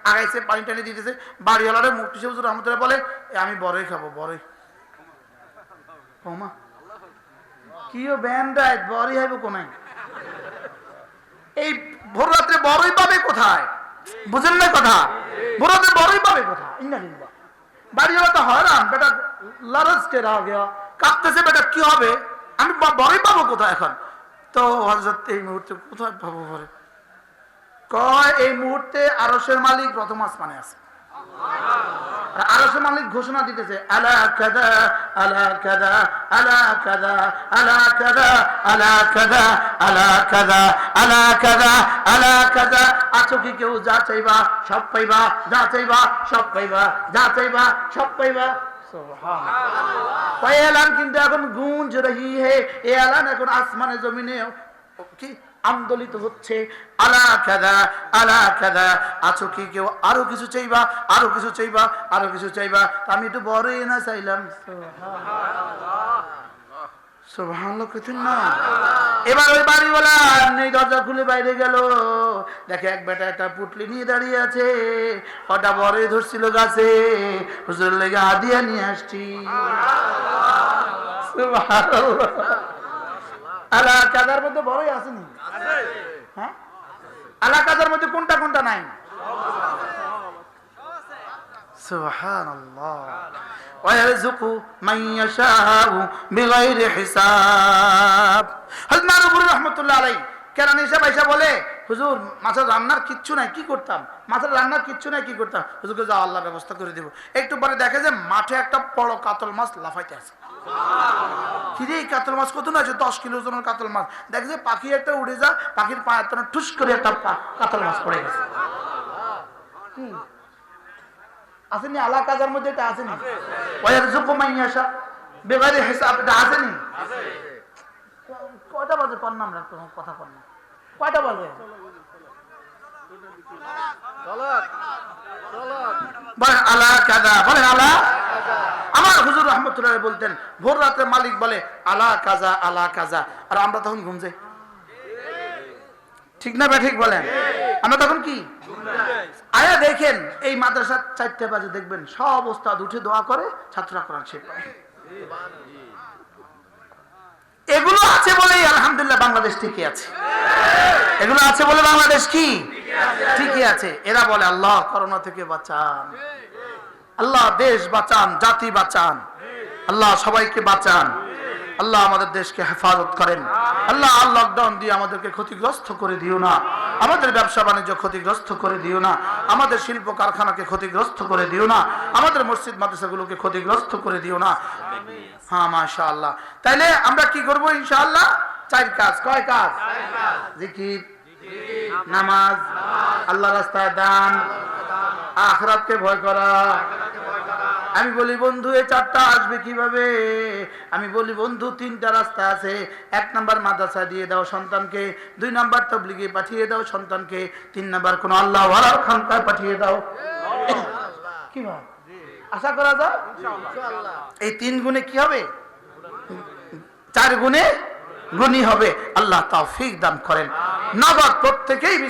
আগাইছে পানি টানি দিতেছে। বাড়িওয়ালারে মুফতি সাহেব হুজুর রাহমাতুল্লাহ বলে আমি বড়ই খাবো, বড়ই। ওমা কিও ব্যান্ডায় বড়ই হইব কোনায়? এই ভোর রাত্রে বড়ই পাবে কোথায়? বুঝেন না কথা? ভোর রাত্রে বড়ই পাবে কোথায়? ইন্নালিল্লাহ। বাড়িওয়ালা তো হয়রান, বেটা লারজ টেরা হয়ে গেল, কাঁপতেছে, বেটা কি হবে? আমি বড়ই পাবো কোথায় এখন? তো হযরত এই মুহূর্তে কোথায় পাবো বলে? কয় এই মুহূর্তে আরশের মালিক প্রথম আসমানে আছে। আরশের মালিক ঘোষণা দিতেছে আলা কাযা আলা কাযা আলা কাযা আলা কাযা আলা কাযা আলা কাযা আলা কাযা আলা কাযা। আছো কি কেউ? যা চাইবা সব পাইবা, যা চাইবা সব পাইবা, যা চাইবা সব পাইবা। সুবহানাল্লাহ। এলান কিন্তু এখন গूंज रही है, এই এলান এখন আসমানে জমিনে কি আন্দোলিত হচ্ছে। আলা কাযা আলা কাযা। আছো কি কেউ? আরো কিছু চাইবা, আরো কিছু চাইবা, আরো কিছু চাইবা। আমি একটু বড়ই না চাইলাম। সুবহানাল্লাহ কইতেন না? এবার ওই বাড়িওয়ালা নেই দরজা খুলে বাইরে গেল, দেখে এক বেটা একটা পুটলি নিয়ে দাঁড়িয়ে আছে। ওটা বড়ই ধরছিল গাছে, হুজুর লেগে হাদিয়া নিয়ে আসছি। সুবহানাল্লাহ। আলা কাদার মধ্যে বড়ই আসেনি? হ্যাঁ, আলা কাদার মধ্যে কোনটা কোনটা নাই? সুবহানাল্লাহ। ওয়ায়ারযুকু মান ইয়াশাউ বিগাইরি হিসাব। হযরত নানুপুরি রাহমাতুল্লাহ আলাইহি কেরানি সাহেব আয়েশা বলে হুজুর মাছের রান্নার কিচ্ছু নাই, কি করতাম? মাছের রান্নার কিচ্ছু নাই, কি করতাম? হুজুরকে যা আল্লাহ ব্যবস্থা করে দিব। একটু পরে দেখে যে মাঠে একটা বড় কাতল মাছ লাফাইতে আছে। কিরে এই কাতল মাছ কত না আছে? 10 কিলো ওজনের কাতল মাছ। দেখে যে পাখি একটা উড়ে যা, পাখির পায়ের তলে ঠুস করে একটা কাতল মাছ পড়ে গেছে। আসেনি আলা কাজার মধ্যে এটা আসেনি? ওয়ারযুকু মান ইয়াশা বিগাইরি হিসাব, এটা আসেনি? কয়টা বাজে? কোন নাম রাখতো কথা কোন না? কয়টা বাজে? বলেন আলা কাজা, বলেন আলা। আমার হুজুর রহমতুল্লাহ বলতেন ভোর রাতে মালিক বলে আলা কাজা আলা কাজা, আর আমরা তখন ঘুম যাই। ঠিক না বে ঠিক বলেন? আমরা তখন কি আয়া দেখেন এই মাদ্রাসা 4টা বাজে দেখবেন সব ওস্তাদ উঠে দোয়া করে, ছাত্ররা কোরআন শিখ পায়। এগুলো আছে বলেই আলহামদুলিল্লাহ বাংলাদেশ ঠিকই আছে। এগুলো আছে বলে বাংলাদেশ কি ঠিকই আছে। এরা বলে আল্লাহ করোনা থেকে বাঁচান, আল্লাহ দেশ বাঁচান, জাতি বাঁচান, আল্লাহ সবাইকে বাঁচান, আল্লাহ আমাদের দেশকে হেফাজত করেন। আল্লাহ লকডাউন দিয়ে আমাদেরকে ক্ষতিগ্রস্ত করে দিও না, আমাদের ব্যবসা বাণিজ্য ক্ষতিগ্রস্ত করে দিও না, আমাদের শিল্প কারখানাকে ক্ষতিগ্রস্ত করে দিও না, আমাদের মসজিদ মাদ্রাসাগুলোকে ক্ষতিগ্রস্ত করে দিও না। হ্যাঁ মাশাআল্লাহ। তাইলে আমরা কি করব ইনশাআল্লাহ? 4 কাজ। কয় কাজ? জিকির, নামাজ, আল্লাহ রাস্তায় দান, আখিরাতকে ভয় করা। আমি বলি বন্ধু এই 4টা আসবে কিভাবে? আমি বলি বন্ধু 3টা রাস্তা আছে। 1 নাম্বার মাদ্রাসা দিয়ে দাও সন্তানকে, 2 নাম্বার তাবলীগে পাঠিয়ে দাও সন্তানকে, 3 নাম্বার কোন আল্লাহ ওয়ালার খানকায় পাঠিয়ে দাও। কি ভাই আশা করা যায়? ইনশাআল্লাহ। এই 3 গুণে কি হবে? 4 গুণে গুণী হবে। আল্লাহ তৌফিক দান করেন। নগদ প্রত্যেকেই